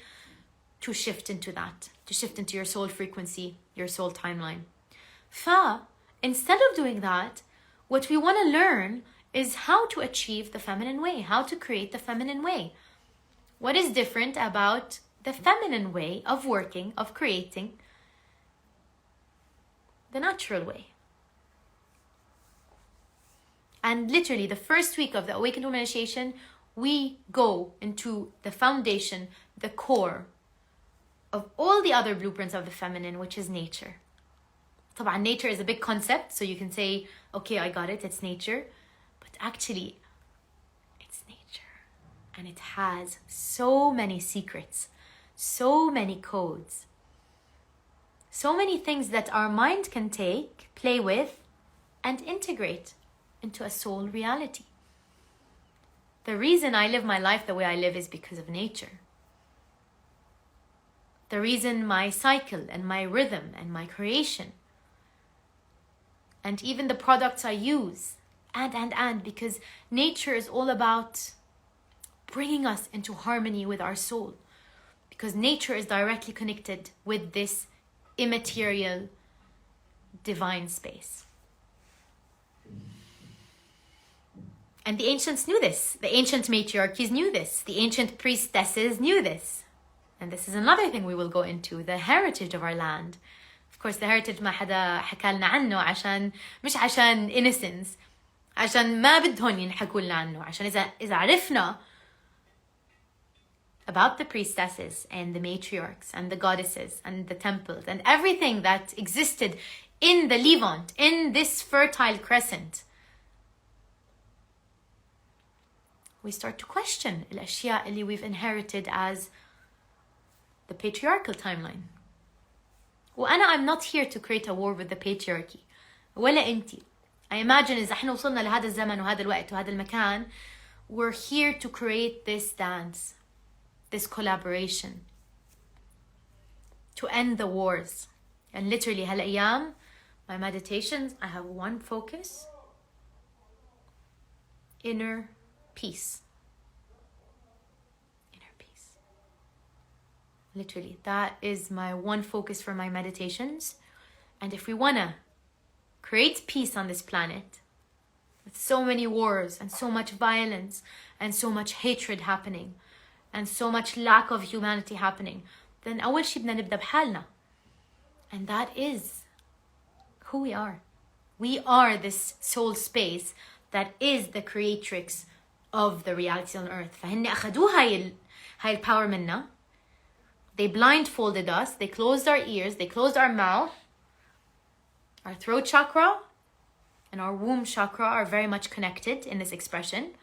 to shift into that, to shift into your soul frequency, your soul timeline. Instead of doing that, what we want to learn is how to achieve the feminine way, how to create the feminine way. What is different about the feminine way of working, of creating, the natural way? And literally the first week of the Awakened Woman Initiation, we go into the foundation, the core of all the other blueprints of the feminine, which is nature. طبعا nature is a big concept, so you can say, okay, I got it, it's nature. But actually, it's nature. And it has so many secrets, so many codes, so many things that our mind can take, play with, and integrate into a soul reality. The reason I live my life the way I live is because of nature. The reason my cycle and my rhythm and my creation and even the products I use and because nature is all about bringing us into harmony with our soul, because nature is directly connected with this immaterial divine space. And the ancients knew this. The ancient matriarchies knew this. The ancient priestesses knew this. And this is another thing we will go into, the heritage of our land. Of course, the heritage ما حدا حكى لنا عنه عشان مش عشان innocence، عشان ما بدهم ينحكوا لنا عنه، عشان إذا عرفنا about the priestesses and the matriarchs and the goddesses and the temples and everything that existed in the Levant, in this fertile crescent, we start to question الأشياء اللي we've inherited as the patriarchal timeline. وأنا I'm not here to create a war with the patriarchy ولا أنتي. I imagine إذا احنا وصلنا لهذا الزمن وهذا الوقت وهذا المكان, we're here to create this dance, this collaboration, to end the wars. And literally هالأيام, my meditations, I have one focus: inner peace. Inner peace. Literally, that is my one focus for my meditations. And if we want to create peace on this planet, with so many wars and so much violence and so much hatred happening and so much lack of humanity happening, then أول شي بدنا نبدأ بحالنا. And that is who we are. We are this soul space that is the creatrix of the reality on earth. فهن أخذوا هاي الpower منا. They blindfolded us. They closed our ears. They closed our mouth. Our throat chakra and our womb chakra are very much connected in this expression.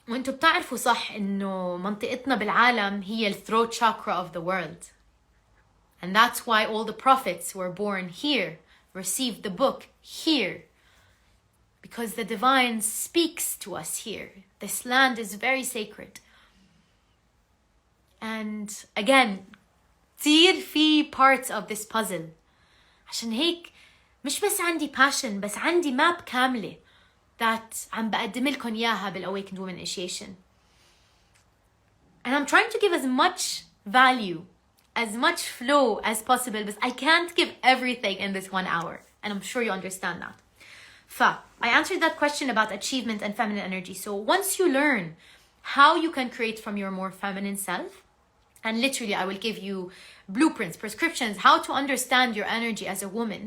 وانتوا بتعرفوا صح إنه منطقتنا بالعالم هي throat chakra of the world. And that's why all the prophets were born here, received the book here, because the divine speaks to us here. This land is very sacred. And again, كتير في parts of this puzzle. عشان هيك مش بس عندي passion, بس عندي map كاملة. that عم بقدم لكم إياها بالAwakened Woman Initiation. And I'm trying to give as much value, as much flow as possible, but I can't give everything in this 1 hour. And I'm sure you understand that. I answered that question about achievement and feminine energy. So once you learn how you can create from your more feminine self, and literally I will give you blueprints, prescriptions, how to understand your energy as a woman,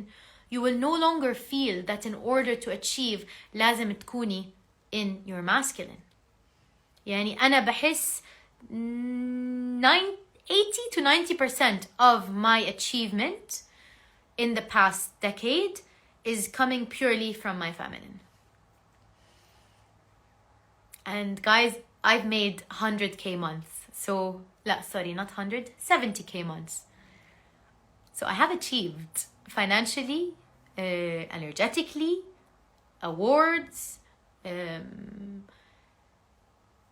you will no longer feel that in order to achieve لازم تكوني in your masculine. يعني أنا بحس 80 to 90% of my achievement in the past decade is coming purely from my feminine. And guys, I've made 100k months. So, not 100, 70k months. So I have achieved financially, energetically, awards,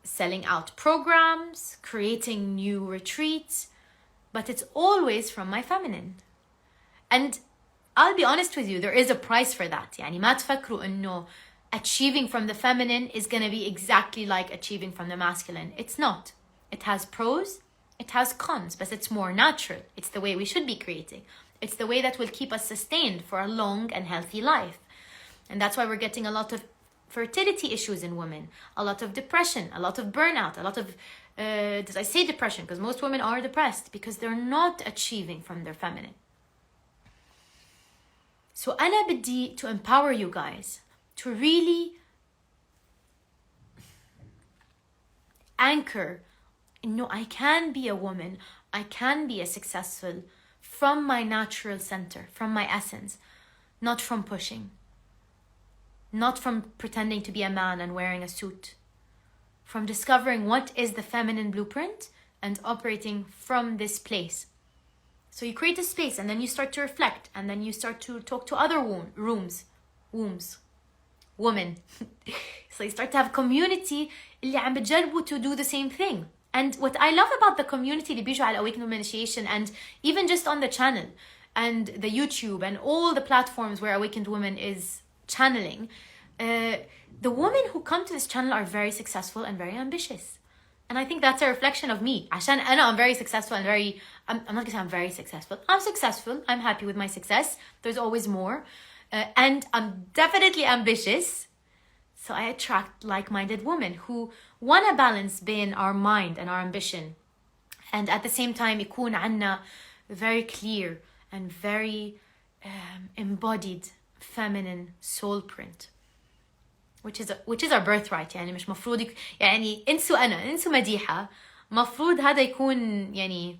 selling out programs, creating new retreats, but it's always from my feminine. And I'll be honest with you, there is a price for that. يعني ما تفكروا إنه achieving from the feminine is going to be exactly like achieving from the masculine. It's not. It has pros, it has cons, but it's more natural. It's the way we should be creating. It's the way that will keep us sustained for a long and healthy life. And that's why we're getting a lot of fertility issues in women, a lot of depression, a lot of burnout, a lot of, did I say depression? Because most women are depressed because they're not achieving from their feminine. So أنا بدي to empower you guys to really anchor إنه I can be a woman, I can be a successful from my natural center, from my essence, not from pushing, not from pretending to be a man and wearing a suit, from discovering what is the feminine blueprint and operating from this place. So you create a space and then you start to reflect and then you start to talk to other women. So you start to have a community اللي عم بتجربوا to do the same thing. And what I love about the community اللي بيجوا على Awakened Woman Initiation and even just on the channel and the YouTube and all the platforms where Awakened Woman is channeling, the women who come to this channel are very successful and very ambitious. And I think that's a reflection of me. عشان أنا I'm very successful and I'm not going to say I'm very successful. I'm successful. I'm happy with my success. There's always more. And I'm definitely ambitious. So I attract like-minded women who want to balance between our mind and our ambition. And at the same time, يكون عنا very clear and very embodied feminine soul print. Which is our birthright. يعني مش مفروض يعني انسوا مديحة مفروض هذا يكون يعني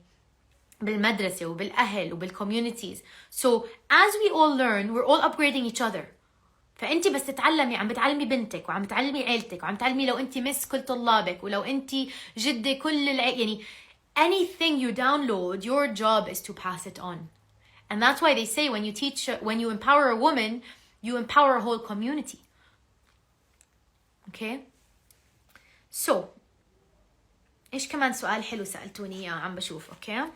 بالمدرسة وبالأهل وبالcommunities. So as we all learn, we're all upgrading each other. فأنت بس تتعلمي عم بتعلمي بنتك وعم بتعلمي عيلتك وعم تعلمي لو أنت مس كل طلابك ولو أنت جدة كل يعني anything you download, your job is to pass it on. And that's why they say when you empower a woman, you empower a whole community. Okay? So إيش كمان سؤال حلو سألتوني إياه عم بشوف. Okay?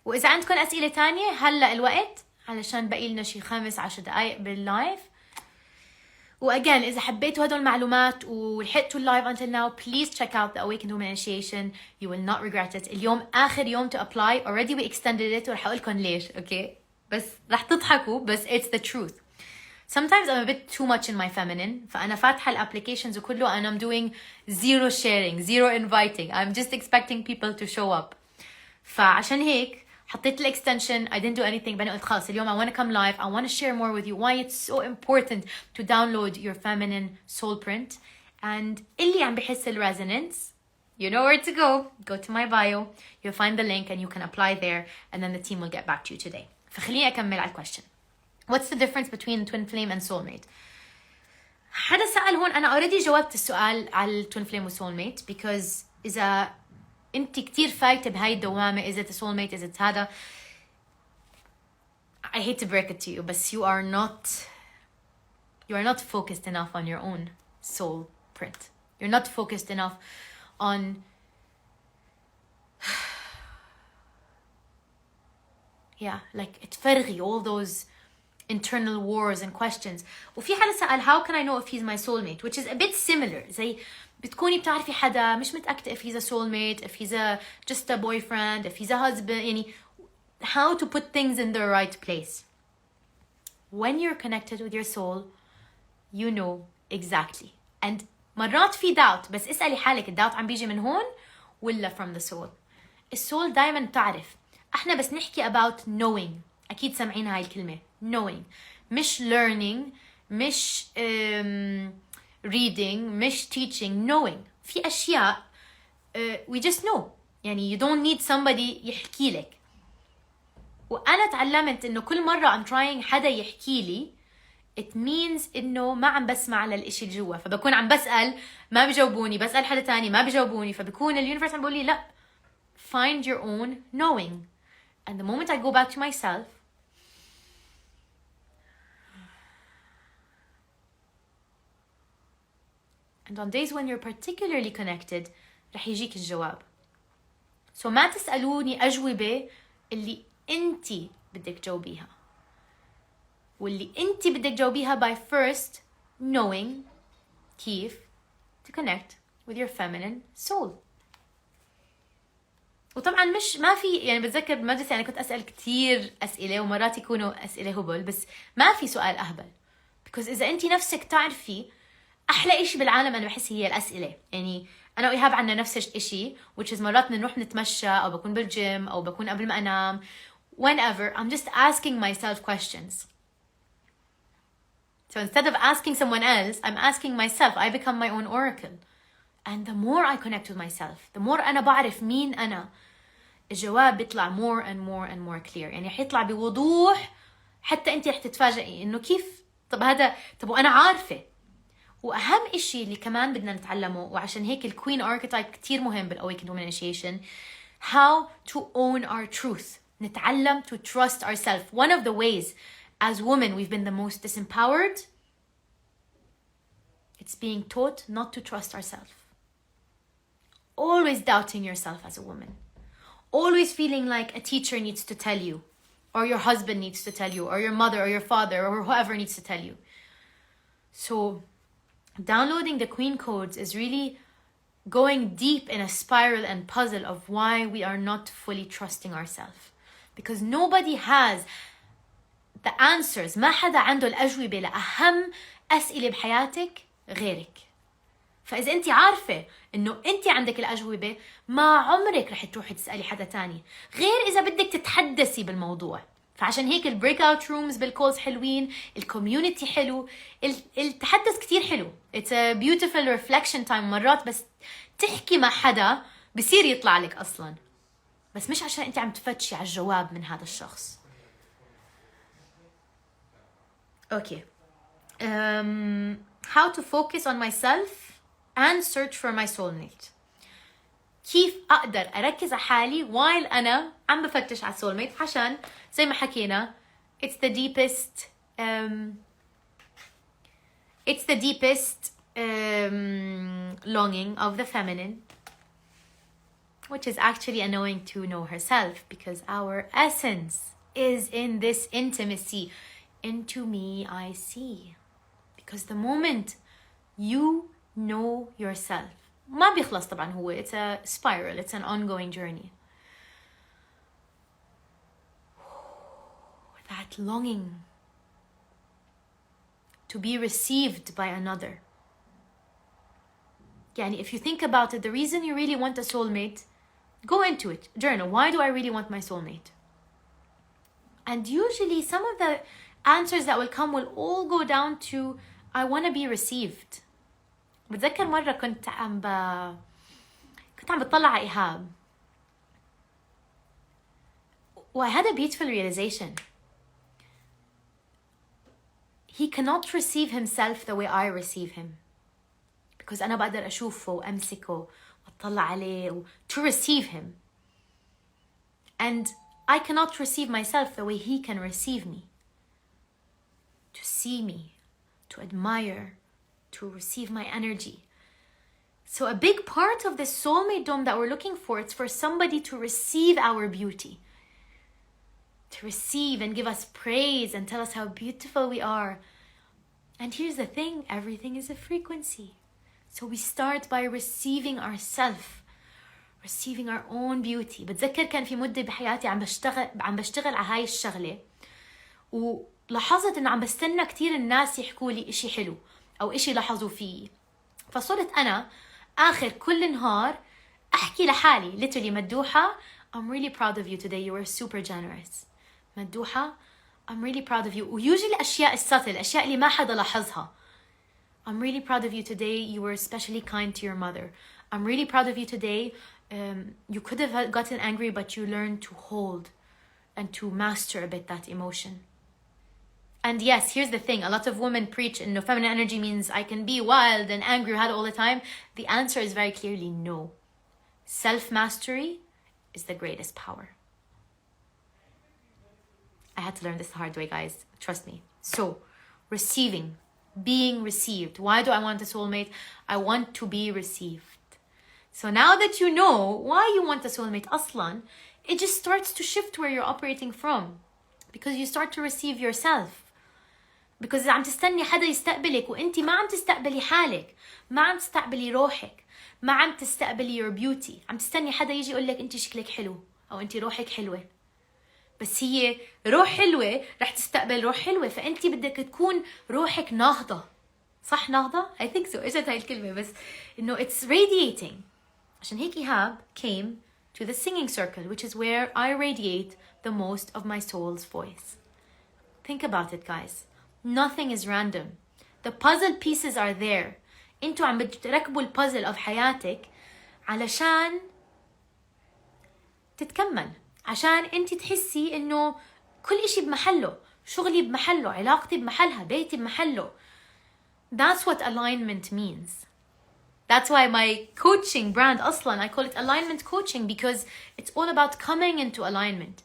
وإذا عندكم أسئلة تانية هلأ الوقت علشان بقي لنا شي 5-10 دقايق باللايف. وأجان إذا حبيتوا هدول المعلومات ولحقتوا اللايف until now, please check out the Awakened Woman Initiation. You will not regret it. اليوم آخر يوم to apply. Already we extended it ورح أقولكم ليش. Okay? بس رح تضحكوا بس it's the truth. Sometimes I'm a bit too much in my feminine. فأنا فاتحة الابليكيشنز وكله and I'm doing zero sharing, zero inviting. I'm just expecting people to show up. فعشان هيك حطيت الاكستنشن. I didn't do anything. بعدين قلت خلاص اليوم I want to come live. I want to share more with you why it's so important to download your feminine soul print. And اللي عم بحس resonance, you know where to go. Go to my bio. You'll find the link and you can apply there. And then the team will get back to you today. فخليني أكمل على question. What's the difference between twin flame and soulmate? حدا سأل هون. أنا already جاوبت السؤال على twin flame و soulmate because إذا أنت كتير فايتة بهاي الدوامة is it a soulmate, is it هذا, I hate to break it to you but you are not focused enough on your own soul print. You're not focused enough on like تفرغي all those internal wars and questions. وفي حدا سأل how can I know if he's my soulmate, which is a bit similar. زي بتكوني بتعرفي حدا مش متأكدة if he's a soulmate, if he's just a boyfriend, if he's a husband, يعني how to put things in the right place. When you're connected with your soul, you know exactly. And مرات في doubt, بس اسألي حالك الداوت عم بيجي من هون ولا from the soul. السول دايما تعرف. احنا بس نحكي about knowing. أكيد سمعين هاي الكلمة knowing, مش learning, مش reading, مش teaching. knowing. في أشياء we just know. يعني you don't need somebody يحكي لك. وأنا تعلمت إنه كل مرة I'm trying حدا يحكي لي it means إنه ما عم بسمع للإشي اللي جوا، فبكون عم بسأل ما بجاوبوني، بسأل حدا تاني ما بجاوبوني، فبكون اليونيفرس عم بقول لي لا find your own knowing. And the moment I go back to myself and on days when you're particularly connected رح يجيك الجواب. So ما تسألوني أجوبة اللي أنتي بدك تجاوبيها، واللي أنتي بدك تجاوبيها by first knowing كيف to connect with your feminine soul. وطبعا ما في يعني بتذكر بالمدرسة أنا كنت أسأل كتير أسئلة ومرات يكونوا أسئلة هبل، بس ما في سؤال أهبل because إذا أنتي نفسك تعرفي أحلى إشي بالعالم أنا بحس هي الأسئلة. يعني أنا وإيهاب عنا نفس الإشي which is مرات نروح نتمشى أو بكون بالجيم أو بكون قبل ما أنام whenever I'm just asking myself questions. So instead of asking someone else, I'm asking myself. I become my own oracle. And the more I connect with myself, the more أنا بعرف مين أنا, الجواب بيطلع more and more and more clear. يعني حيطلع بوضوح حتى أنت رح تتفاجئي إنه كيف طب وأنا عارفة. وأهم إشي اللي كمان بدنا نتعلمه وعشان هيك الكوين archetype كتير مهم بالأwakened woman initiation, how to own our truth. نتعلم to trust ourselves. One of the ways as women we've been the most disempowered, it's being taught not to trust ourselves. Always doubting yourself as a woman. Always feeling like a teacher needs to tell you, or your husband needs to tell you, or your mother or your father or whoever needs to tell you. So downloading the Queen codes is really going deep in a spiral and puzzle of why we are not fully trusting ourselves. Because nobody has the answers. ما حدا عنده الأجوبة لأهم أسئلة بحياتك غيرك. فإذا أنت عارفة إنه أنت عندك الأجوبة ما عمرك رح تروحي تسألي حدا تاني غير إذا بدك تتحدثي بالموضوع. فعشان هيك البريك اوت رومز بالكولز حلوين، الكوميونتي حلو، التحدث كتير حلو. It's a beautiful reflection time. مرات بس تحكي مع حدا بصير يطلع لك أصلا، بس مش عشان أنت عم تفتشي على الجواب من هذا الشخص. Okay. How to focus on myself and search for my soulmate. كيف أقدر أركز على حالي while أنا عم بفتش على soulmate عشان زي ما حكينا it's the deepest longing of the feminine, which is actually a knowing to know herself, because our essence is in this intimacy. Into me I see. Because the moment you know yourself, ما بيخلص طبعا هو, it's a spiral, it's an ongoing journey. That longing to be received by another. يعني if you think about it, the reason you really want a soulmate, go into it, journal. Why do I really want my soulmate? And usually some of the answers that will come will all go down to I want to be received. بتذكر مرة كنت عم بطلع على إيهاب, I had a beautiful realization. He cannot receive himself the way I receive him, because أنا بقدر أشوفه وأمسكه وأطلع عليه to receive him, and I cannot receive myself the way he can receive me. To see me, to admire, to receive my energy. So a big part of the soulmate dome that we're looking for, it's for somebody to receive our beauty, to receive and give us praise and tell us how beautiful we are. And here's the thing, everything is a frequency. So we start by receiving ourselves, receiving our own beauty. بتذكر كان في مدة بحياتي عم بشتغل على هاي الشغلة، ولاحظت انه عم بستنى كتير الناس يحكوا لي اشي حلو او اشي لاحظوا فيه. فصرت انا اخر كل نهار احكي لحالي literally مدوحة I'm really proud of you today, you were super generous. مدوحة I'm really proud of you. ويوجي الاشياء السطل، الاشياء اللي ما حدا لاحظها. I'm really proud of you today, you were especially kind to your mother. I'm really proud of you today, you could have gotten angry but you learned to hold and to master a bit that emotion. And yes, here's the thing, a lot of women preach no, feminine energy means I can be wild and angry all the time. The answer is very clearly no. Self-mastery is the greatest power. I had to learn this the hard way, guys. Trust me. So, receiving, being received. Why do I want a soulmate? I want to be received. So now that you know why you want a soulmate أصلاً, it just starts to shift where you're operating from. Because you start to receive yourself. Because إذا عم تستني حدا يستقبلك وإنتي ما عم تستقبلي حالك، ما عم تستقبلي روحك، ما عم تستقبلي your beauty، عم تستني حدا يجي يقول لك إنتي شكلك حلو أو إنتي روحك حلوة. بس هي روح حلوة رح تستقبل روح حلوة، فأنتي بدك تكون روحك ناهضة. صح ناهضة؟ I think so. إجت هاي الكلمة بس إنه it's radiating. عشان هيك إيهاب came to the singing circle, which is where I radiate the most of my soul's voice. Think about it, guys. Nothing is random. The puzzle pieces are there. انتوا عم بتركبوا البازل of حياتك علشان تتكمل، عشان انتي تحسي انه كل اشي بمحله، شغلي بمحله، علاقتي بمحلها، بيتي بمحله. That's what alignment means. That's why my coaching brand أصلاً, I call it alignment coaching, because it's all about coming into alignment.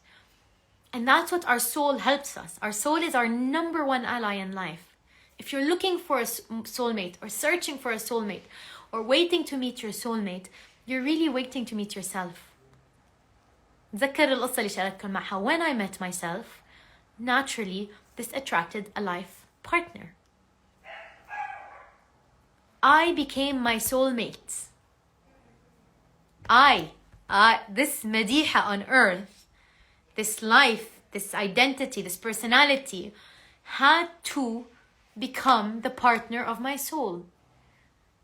And that's what our soul helps us. Our soul is our number one ally in life. If you're looking for a soulmate or searching for a soulmate or waiting to meet your soulmate, you're really waiting to meet yourself. تذكر القصة اللي شاركتكم معها. When I met myself, naturally this attracted a life partner. I became my soulmate. This Madiḥة on earth, this life, this identity, this personality had to become the partner of my soul.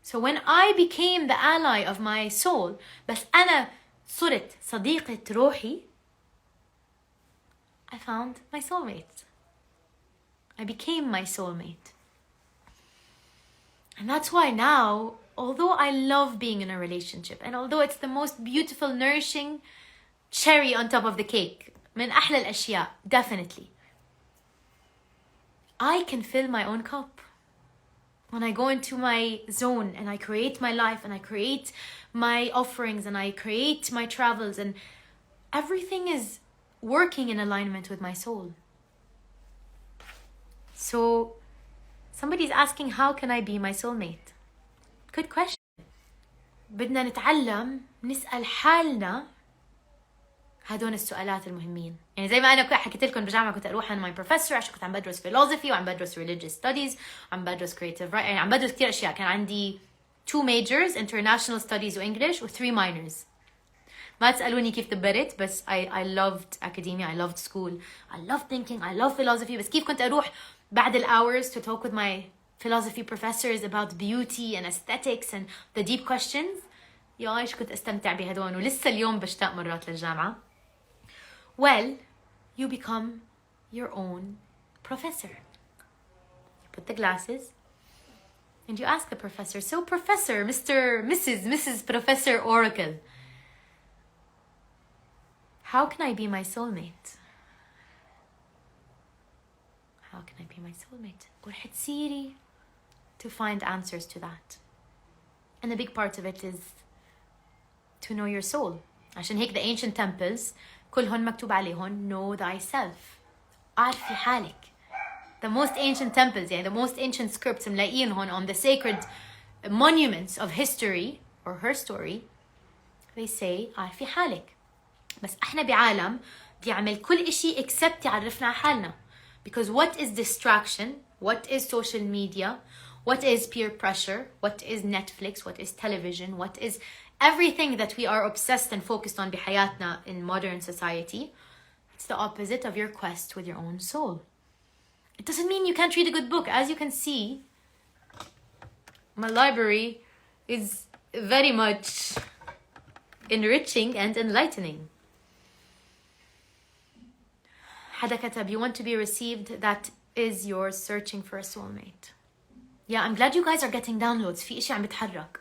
So when I became the ally of my soul, بس أنا صرت صديقة روحي, I found my soulmate. I became my soulmate. And that's why now, although I love being in a relationship, and although it's the most beautiful, nourishing cherry on top of the cake, من أحلى الأشياء, definitely, I can fill my own cup. When I go into my zone and I create my life and I create my offerings and I create my travels and everything is working in alignment with my soul. So somebody's asking, how can I be my soulmate? Good question. بدنا نتعلم نسأل حالنا هدول السؤالات المهمين. يعني زي ما أنا حكيت لكم بجامعة كنت أروح عند my professor عشان كنت عم بدرس philosophy وعم بدرس religious studies وعم بدرس creative writing، يعني عم بدرس كتير أشياء. كان عندي 2 majors international studies و English و 3 minors. ما تسألوني كيف دبرت، بس I loved academia, I loved school, I loved thinking, I loved philosophy. بس كيف كنت أروح بعد hours to talk with my philosophy professors about beauty and aesthetics and the deep questions. يا إيش كنت أستمتع بهدول، ولسه اليوم بشتاق مرات للجامعة. Well, you become your own professor. You put the glasses and you ask the professor, so Professor, Mrs. Professor Oracle, how can I be my soulmate? How can I be my soulmate? ورح تسيري to find answers to that. And a big part of it is to know your soul. عشان هيك the ancient temples كلهن مكتوب عليهن know thyself. عارفي حالك. The most ancient temples, يعني the most ancient scripts ملاقينهن on the sacred monuments of history or her story, they say عارفي حالك. بس احنا بعالم يعمل كل إشي except يعرفنا على حالنا. Because what is distraction? What is social media? What is peer pressure? What is Netflix? What is television? What is everything that we are obsessed and focused on بحياتنا in modern society? It's the opposite of your quest with your own soul. It doesn't mean you can't read a good book. As you can see, my library is very much enriching and enlightening. حدا كتب, you want to be received, that is your searching for a soulmate. Yeah, I'm glad you guys are getting downloads. في إشي عم بتحرك.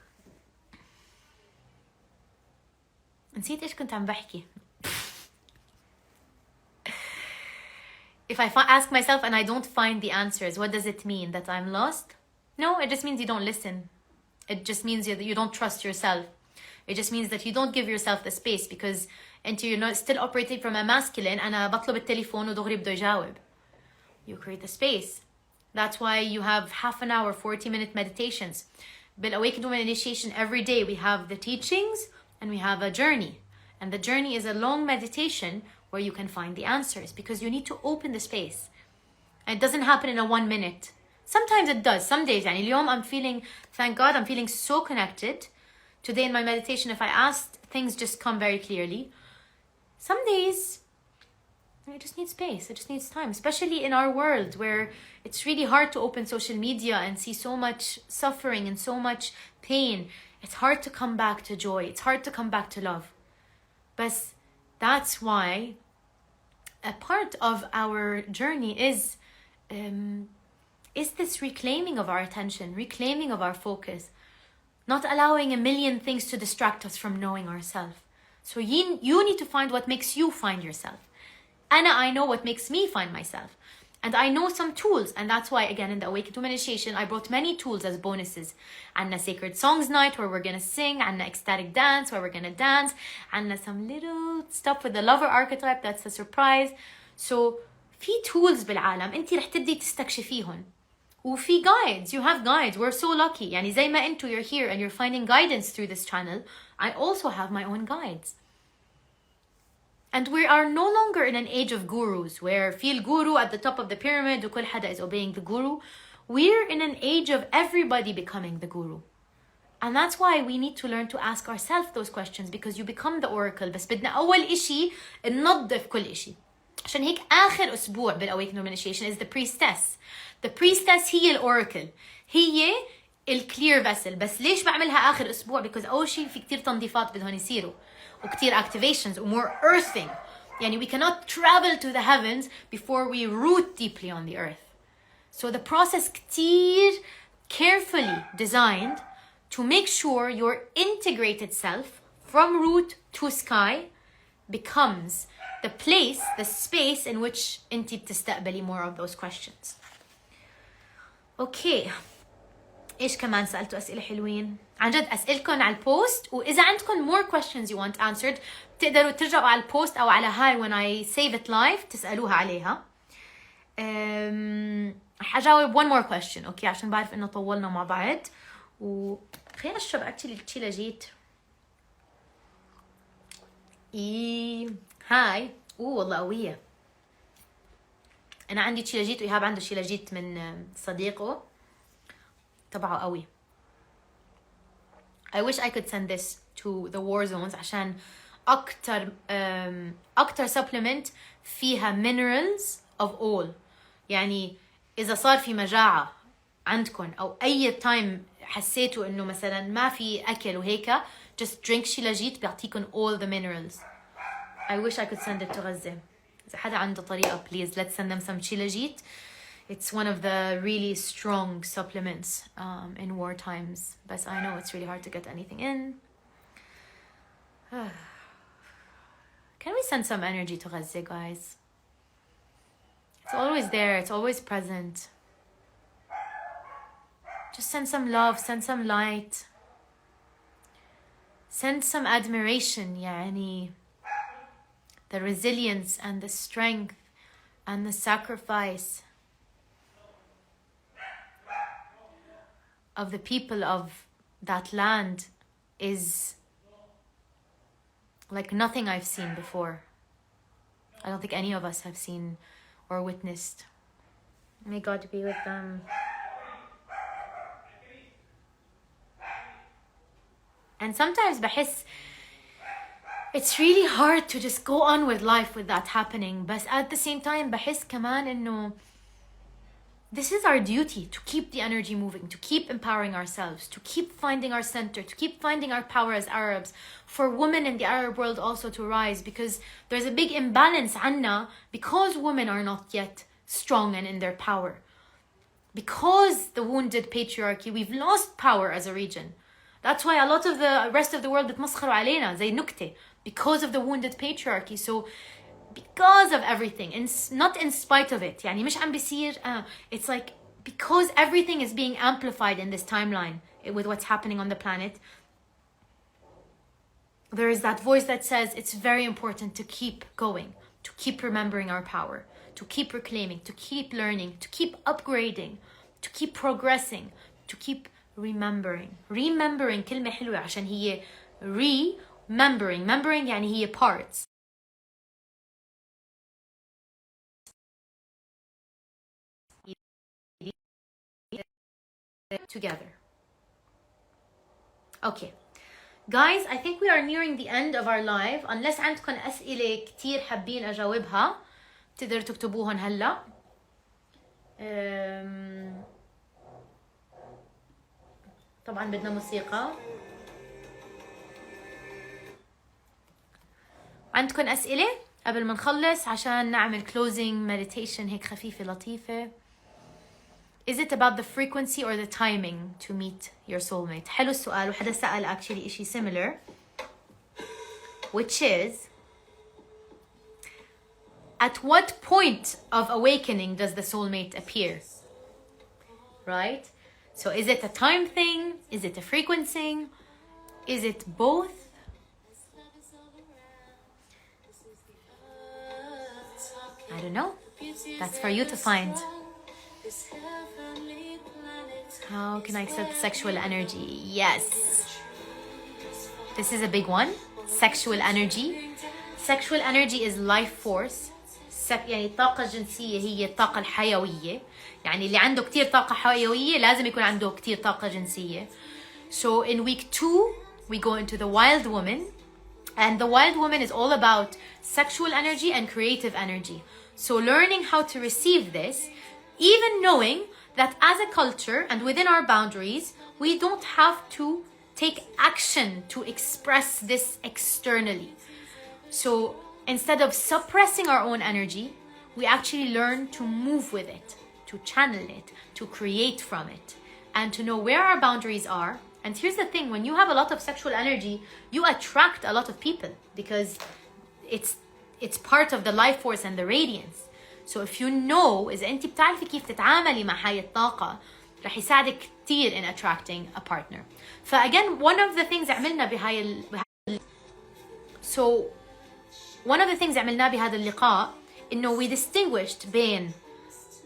نسيت إيش كنت عم بحكي. If I ask myself and I don't find the answers, what does it mean? That I'm lost? No, it just means you don't listen. It just means that you don't trust yourself. It just means that you don't give yourself the space, because you're not still operating from a masculine. أنا بطلب التليفون ودغري بده يجاوب. You create a space. That's why you have half an hour, 40-minute meditations. بالAwakened Woman Initiation, every day we have the teachings and we have a journey. And the journey is a long meditation where you can find the answers, because you need to open the space. And it doesn't happen in a 1 minute. Sometimes it does. Some days, يعني اليوم I'm feeling, thank God, I'm feeling so connected. Today in my meditation, if I asked, things just come very clearly. Some days, it just needs space. It just needs time, especially in our world where it's really hard to open social media and see so much suffering and so much pain. It's hard to come back to joy. It's hard to come back to love. But that's why a part of our journey is this reclaiming of our attention, reclaiming of our focus, not allowing a million things to distract us from knowing ourselves. So you need to find what makes you find yourself. I know what makes me find myself. And I know some tools. And that's why, again, in the Awakened Woman Initiation, I brought many tools as bonuses. And a Sacred Songs Night where we're going to sing. And an Ecstatic Dance where we're going to dance. And some little stuff with the lover archetype. That's a surprise. So, في tools بالعالم. انتي رح تبدي تستكشفيهن. وفي guides. You have guides. We're so lucky. يعني زي ما انتو you're here and you're finding guidance through this channel. I also have my own guides. And we are no longer in an age of gurus where في guru at the top of the pyramid وكل حدا is obeying the guru. We're in an age of everybody becoming the guru. And that's why we need to learn to ask ourselves those questions, because you become the oracle. بس بدنا أول إشي ننظف كل إشي. عشان هيك آخر أسبوع بالAwakened Woman Initiation is the priestess. The priestess هي الأوراكل. هي الكلير vessel. بس ليش بعملها آخر أسبوع؟ because أول شيء في كتير تنظيفات بدهن يصيروا. وكتير activations و more earthing. يعني we cannot travel to the heavens before we root deeply on the earth. So the process كتير carefully designed to make sure your integrated self from root to sky becomes the place, the space in which انتي بتستقبلي more of those questions. Okay. إيش كمان سألتوا أسئلة حلوين؟ عن جد أسئلكم على البوست، وإذا عندكم more questions you want answered تقدروا ترجعوا على البوست أو على هاي when I save it live تسألوها عليها. حجاوب one more question أوكي عشان بعرف إنه طولنا مع بعض. خلينا أشرب actually الشيلاجيت. هاي والله قوية. أنا عندي شيلاجيت وإيهاب عنده شيلاجيت من صديقه تبعه قوي. I wish I could send this to the war zones عشان أكتر supplement فيها minerals of all. يعني إذا صار في مجاعة عندكم أو أي time حسيتوا إنه مثلا ما في أكل وهيك just drink شيلاجيت بيعطيكم all the minerals. I wish I could send it to غزة. إذا حدا عنده طريقة please let's send them some شيلاجيت. It's one of the really strong supplements in war times. But I know it's really hard to get anything in. Can we send some energy to Gaza, guys? It's always there. It's always present. Just send some love. Send some light. Send some admiration. يعني the resilience and the strength and the sacrifice of the people of that land is like nothing I've seen before. I don't think any of us have seen or witnessed. May God be with them. And sometimes بحس it's really hard to just go on with life with that happening. But at the same time بحس كمان إنه this is our duty, to keep the energy moving, to keep empowering ourselves, to keep finding our center, to keep finding our power as Arabs, for women in the Arab world also to rise, because there's a big imbalance عنا because women are not yet strong and in their power. Because the wounded patriarchy, we've lost power as a region. That's why a lot of the rest of the world بتمسخروا علينا زي نكتة, because of the wounded patriarchy. So because of everything, not in spite of it, يعني مش عم بيصير it's like because everything is being amplified in this timeline with what's happening on the planet, there is that voice that says it's very important to keep going, to keep remembering our power, to keep reclaiming, to keep learning, to keep upgrading, to keep progressing, to keep remembering. كلمة حلوة عشان هي remembering يعني هي parts. Together. Okay. Guys, I think we are nearing the end of our live. Unless عندكم أسئلة كتير حابين أجاوبها تقدروا تكتبوهن هلا. طبعا بدنا موسيقى. عندكم أسئلة قبل ما نخلص عشان نعمل closing meditation هيك خفيفة لطيفة. Is it about the frequency or the timing to meet your soulmate? حلو السؤال, وحدا سأل actually إشي similar, which is, at what point of awakening does the soulmate appear? Right? So is it a time thing? Is it a frequency? Is it both? I don't know. That's for you to find. How can I accept sexual energy? Yes. This is a big one. Sexual energy. Sexual energy is life force. يعني الطاقة الجنسية هي الطاقة الحيوية. يعني اللي عنده كتير طاقة حيوية لازم يكون عنده كتير طاقة جنسية. So in week 2 we go into the wild woman. And the wild woman is all about sexual energy and creative energy. So learning how to receive this, even knowing that as a culture and within our boundaries, we don't have to take action to express this externally. So instead of suppressing our own energy, we actually learn to move with it, to channel it, to create from it, and to know where our boundaries are. And here's the thing, when you have a lot of sexual energy, you attract a lot of people because it's part of the life force and the radiance. So if you know, إذا أنت بتعرفي كيف تتعاملي مع هاي الطاقة, رح يساعدك كتير in attracting a partner. Again, one of the things عملنا So one of the things عملناه بهذا اللقاء إنه we distinguished بين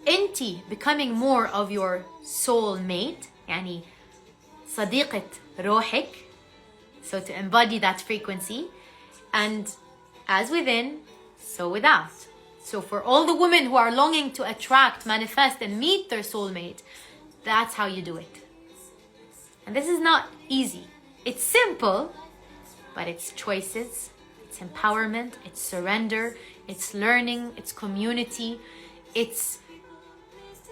أنت becoming more of your soul mate, يعني صديقة روحك, so to embody that frequency, and as within, so without. So for all the women who are longing to attract, manifest, and meet their soulmate, that's how you do it. And this is not easy. It's simple, but it's choices, it's empowerment, it's surrender, it's learning, it's community, it's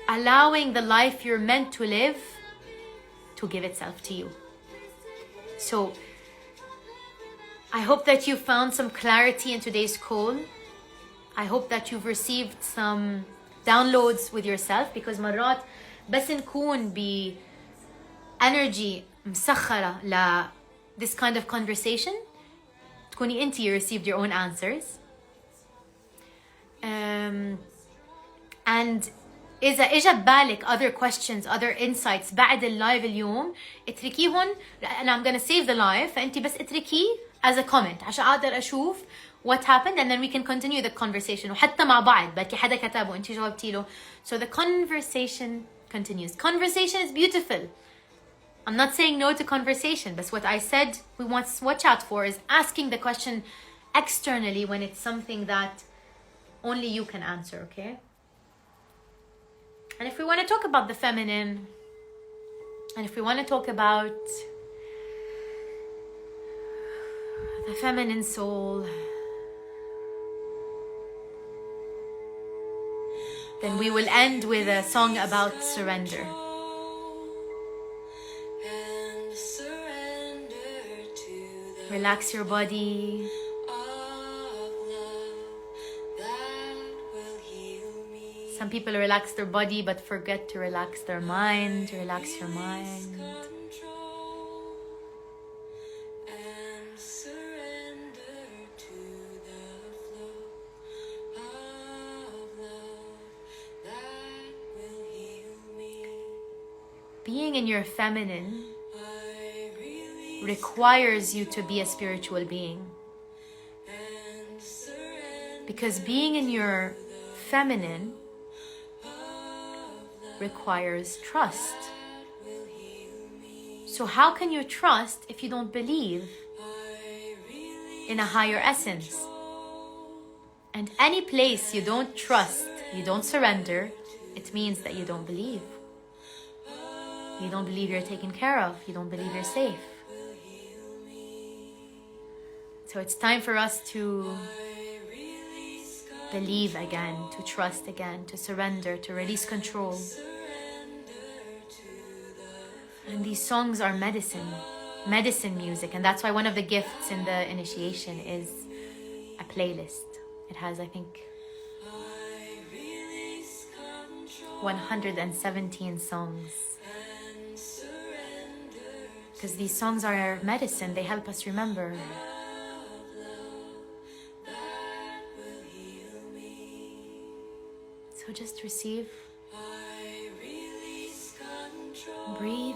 allowing the life you're meant to live to give itself to you. So I hope that you found some clarity in today's call. I hope that you've received some downloads with yourself, because مرات بس نكون ب energy مسخرة ل this kind of conversation تكوني انتي you received your own answers. And إذا إجا ببالك other questions, other insights بعد اللايف اليوم, اتركيهن. and I'm gonna save the live, فأنتي بس اتركيه as a comment عشان أقدر أشوف what happened, and then we can continue the conversation. وحتى مع بعض بلكي حدا كتب وانتي جاوبتي له. So the conversation continues. Conversation is beautiful. I'm not saying no to conversation, but what I said we want to watch out for is asking the question externally when it's something that only you can answer, okay? And if we want to talk about the feminine, and if we want to talk about the feminine soul, then we will end with a song about surrender. Relax your body. Some people relax their body but forget to relax their mind. Relax your mind. Being in your feminine requires you to be a spiritual being. Because being in your feminine requires trust. So how can you trust if you don't believe in a higher essence? And any place you don't trust, you don't surrender, it means that you don't believe. You don't believe you're taken care of. You don't believe you're safe. So it's time for us to believe again, to trust again, to surrender, to release control. And these songs are medicine music. And that's why one of the gifts in the initiation is a playlist. It has, I think, 117 songs. Because these songs are medicine. They help us remember. So just receive. Breathe.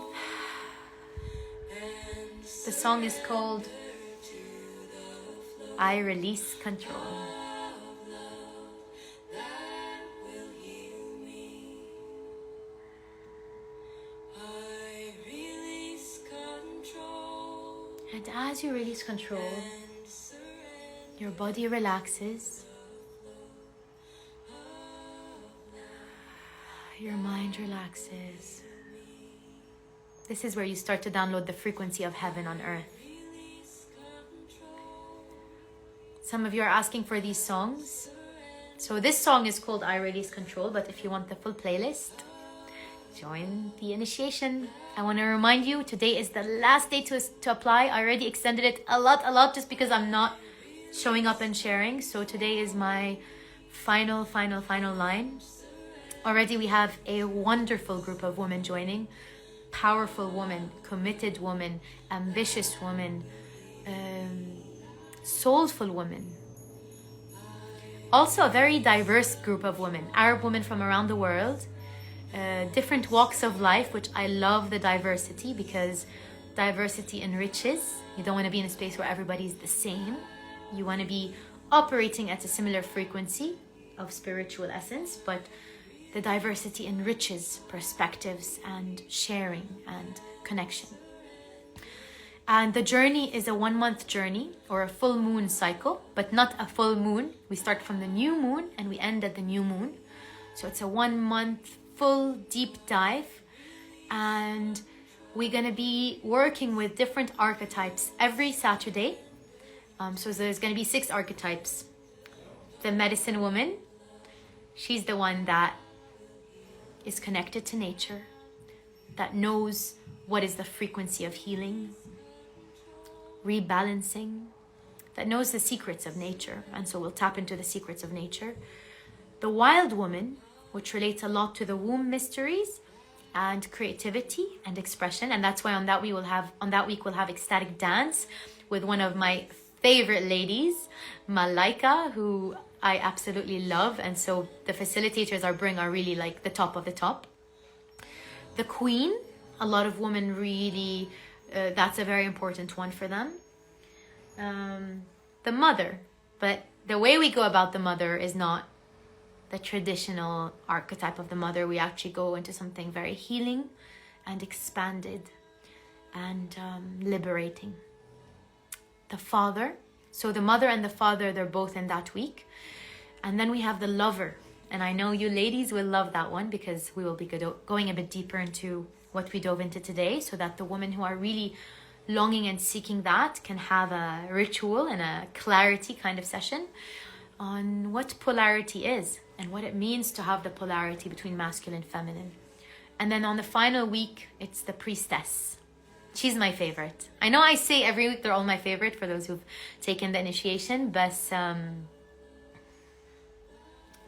The song is called I Release Control. And as you release control, your body relaxes. Your mind relaxes. This is where you start to download the frequency of heaven on earth. Some of you are asking for these songs. So this song is called I Release Control, but if you want the full playlist, join the initiation. I want to remind you, today is the last day to apply. I already extended it a lot just because I'm not showing up and sharing. So today is my final line. Already we have a wonderful group of women joining. Powerful women, committed women, ambitious women, soulful women. Also a very diverse group of women. Arab women from around the world. Different walks of life, which I love the diversity because diversity enriches. You don't want to be in a space where everybody's the same. You want to be operating at a similar frequency of spiritual essence, but the diversity enriches perspectives and sharing and connection. And the journey is a 1 month journey or a full moon cycle, but not a full moon. We start from the new moon and we end at the new moon. So it's a 1 month full deep dive. And we're going to be working with different archetypes every Saturday. So there's going to be 6 archetypes. The medicine woman, she's the one that is connected to nature, that knows what is the frequency of healing, rebalancing, that knows the secrets of nature, and so we'll tap into the secrets of nature. The wild woman, which relates a lot to the womb mysteries and creativity and expression, and that's why on that week we'll have ecstatic dance with one of my favorite ladies, Malaika, who I absolutely love, and so the facilitators are really like the top of the top. The queen, a lot of women really, that's a very important one for them. The mother, but the way we go about the mother is not the traditional archetype of the mother. We actually go into something very healing and expanded and liberating. The father, so the mother and the father, they're both in that week. And then we have the lover. And I know you ladies will love that one because we will be going a bit deeper into what we dove into today, so that the women who are really longing and seeking that can have a ritual and a clarity kind of session on what polarity is and what it means to have the polarity between masculine and feminine. And then on the final week, it's the priestess. She's my favorite. I know I say every week they're all my favorite for those who've taken the initiation, but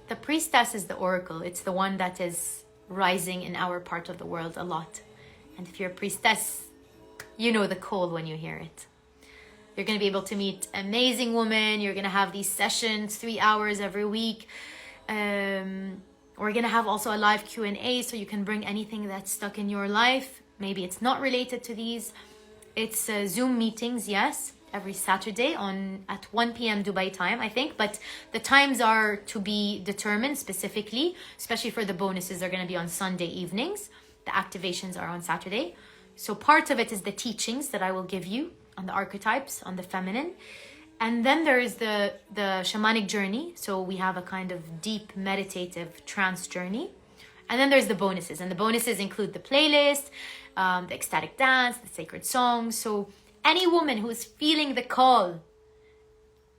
the priestess is the oracle. It's the one that is rising in our part of the world a lot. And if you're a priestess, you know the call when you hear it. You're going to be able to meet amazing women. You're going to have these sessions, 3 hours every week. We're going to have also a live Q&A, so you can bring anything that's stuck in your life. Maybe it's not related to these. It's Zoom meetings, yes, every Saturday at 1 p.m. Dubai time, I think. But the times are to be determined specifically, especially for the bonuses. They're going to be on Sunday evenings. The activations are on Saturday. So part of it is the teachings that I will give you on the archetypes, on the feminine. And then there is the shamanic journey. So we have a kind of deep meditative trance journey. And then there's the bonuses. And the bonuses include the playlist, the ecstatic dance, the sacred songs. So any woman who is feeling the call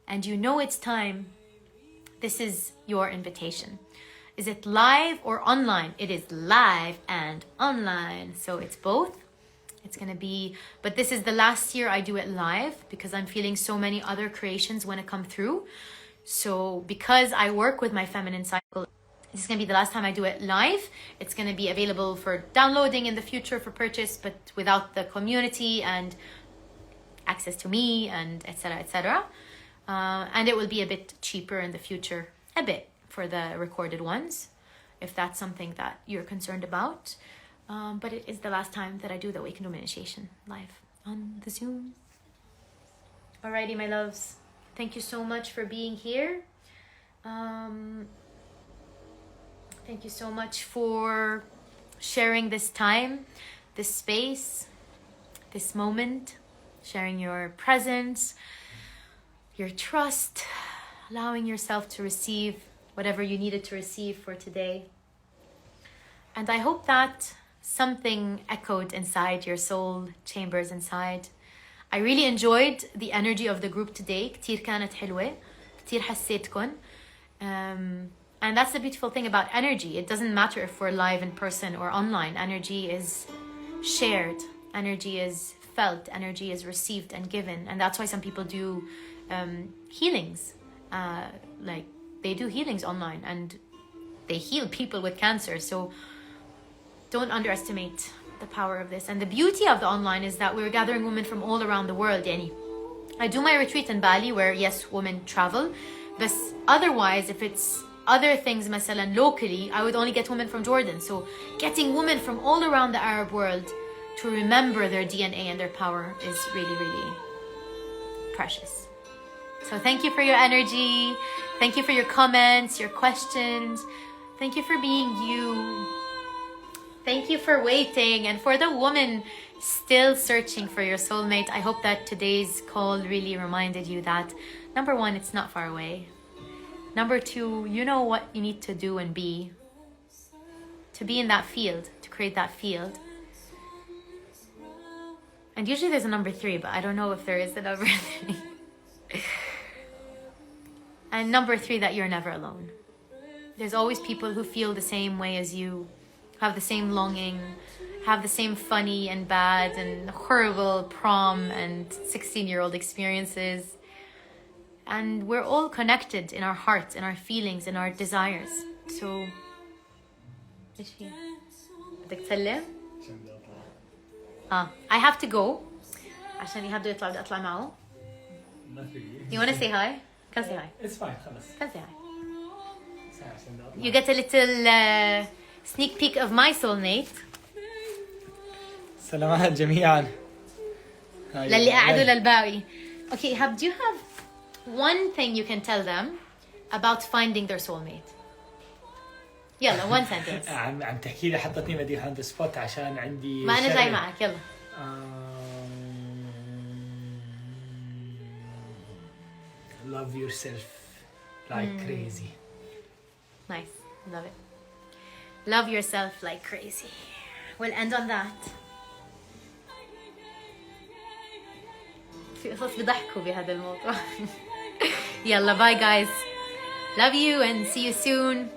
and you know it's time, this is your invitation. Is it live or online? It is live and online. So it's both. It's going to be, but this is the last year I do it live because I'm feeling so many other creations want to come through. So because I work with my feminine cycle, this is going to be the last time I do it live. It's going to be available for downloading in the future for purchase, but without the community and access to me and etc. etc. And it will be a bit cheaper in the future, a bit, for the recorded ones, if that's something that you're concerned about. But it is the last time that I do the Awaken Woman initiation live on the Zoom. Alrighty, my loves. Thank you so much for being here. Thank you so much for sharing this time, this space, this moment, sharing your presence, your trust, allowing yourself to receive whatever you needed to receive for today. And I hope that something echoed inside your soul chambers inside. I really enjoyed the energy of the group today. كتير كانت حلوة. كتير حسيتكن. And that's the beautiful thing about energy. It doesn't matter if we're live in person or online. Energy is shared. Energy is felt. Energy is received and given. And that's why some people do healings. Like they do healings online and they heal people with cancer. So don't underestimate the power of this. And the beauty of the online is that we're gathering women from all around the world. Yani, I do my retreat in Bali where, yes, women travel. But otherwise, if it's other things, مثلا locally, I would only get women from Jordan. So getting women from all around the Arab world to remember their DNA and their power is really, really precious. So thank you for your energy. Thank you for your comments, your questions. Thank you for being you. Thank you for waiting. And for the woman still searching for your soulmate, I hope that today's call really reminded you that, number one, it's not far away. Number two, you know what you need to do and be to be in that field, to create that field. And usually there's a number three, but I don't know if there is a number three. And number three, that you're never alone. There's always people who feel the same way as you, have the same longing, have the same funny and bad and horrible prom and 16-year-old experiences. And we're all connected in our hearts, in our feelings, in our desires. So, ايش في؟ بدك تسلم؟ I have to go عشان يهدوا يطلع بدي أطلع معه. You want to say hi? Come say hi. It's fine, خلص. Come say hi. You get a little sneak peek of my soulmate. سلامات جميعا. للي قاعدوا للباقي. Okay, do you have one thing you can tell them about finding their soulmate? يلا, one sentence. عم تحكي لي حطتني مديحة on the spot عشان عندي ما أنا جاي معك, يلا. Love yourself like crazy. Nice. Love it. Love yourself like crazy. We'll end on that. في قصص بيضحكوا بهذا الموضوع. يلا باي guys. Love you and see you soon.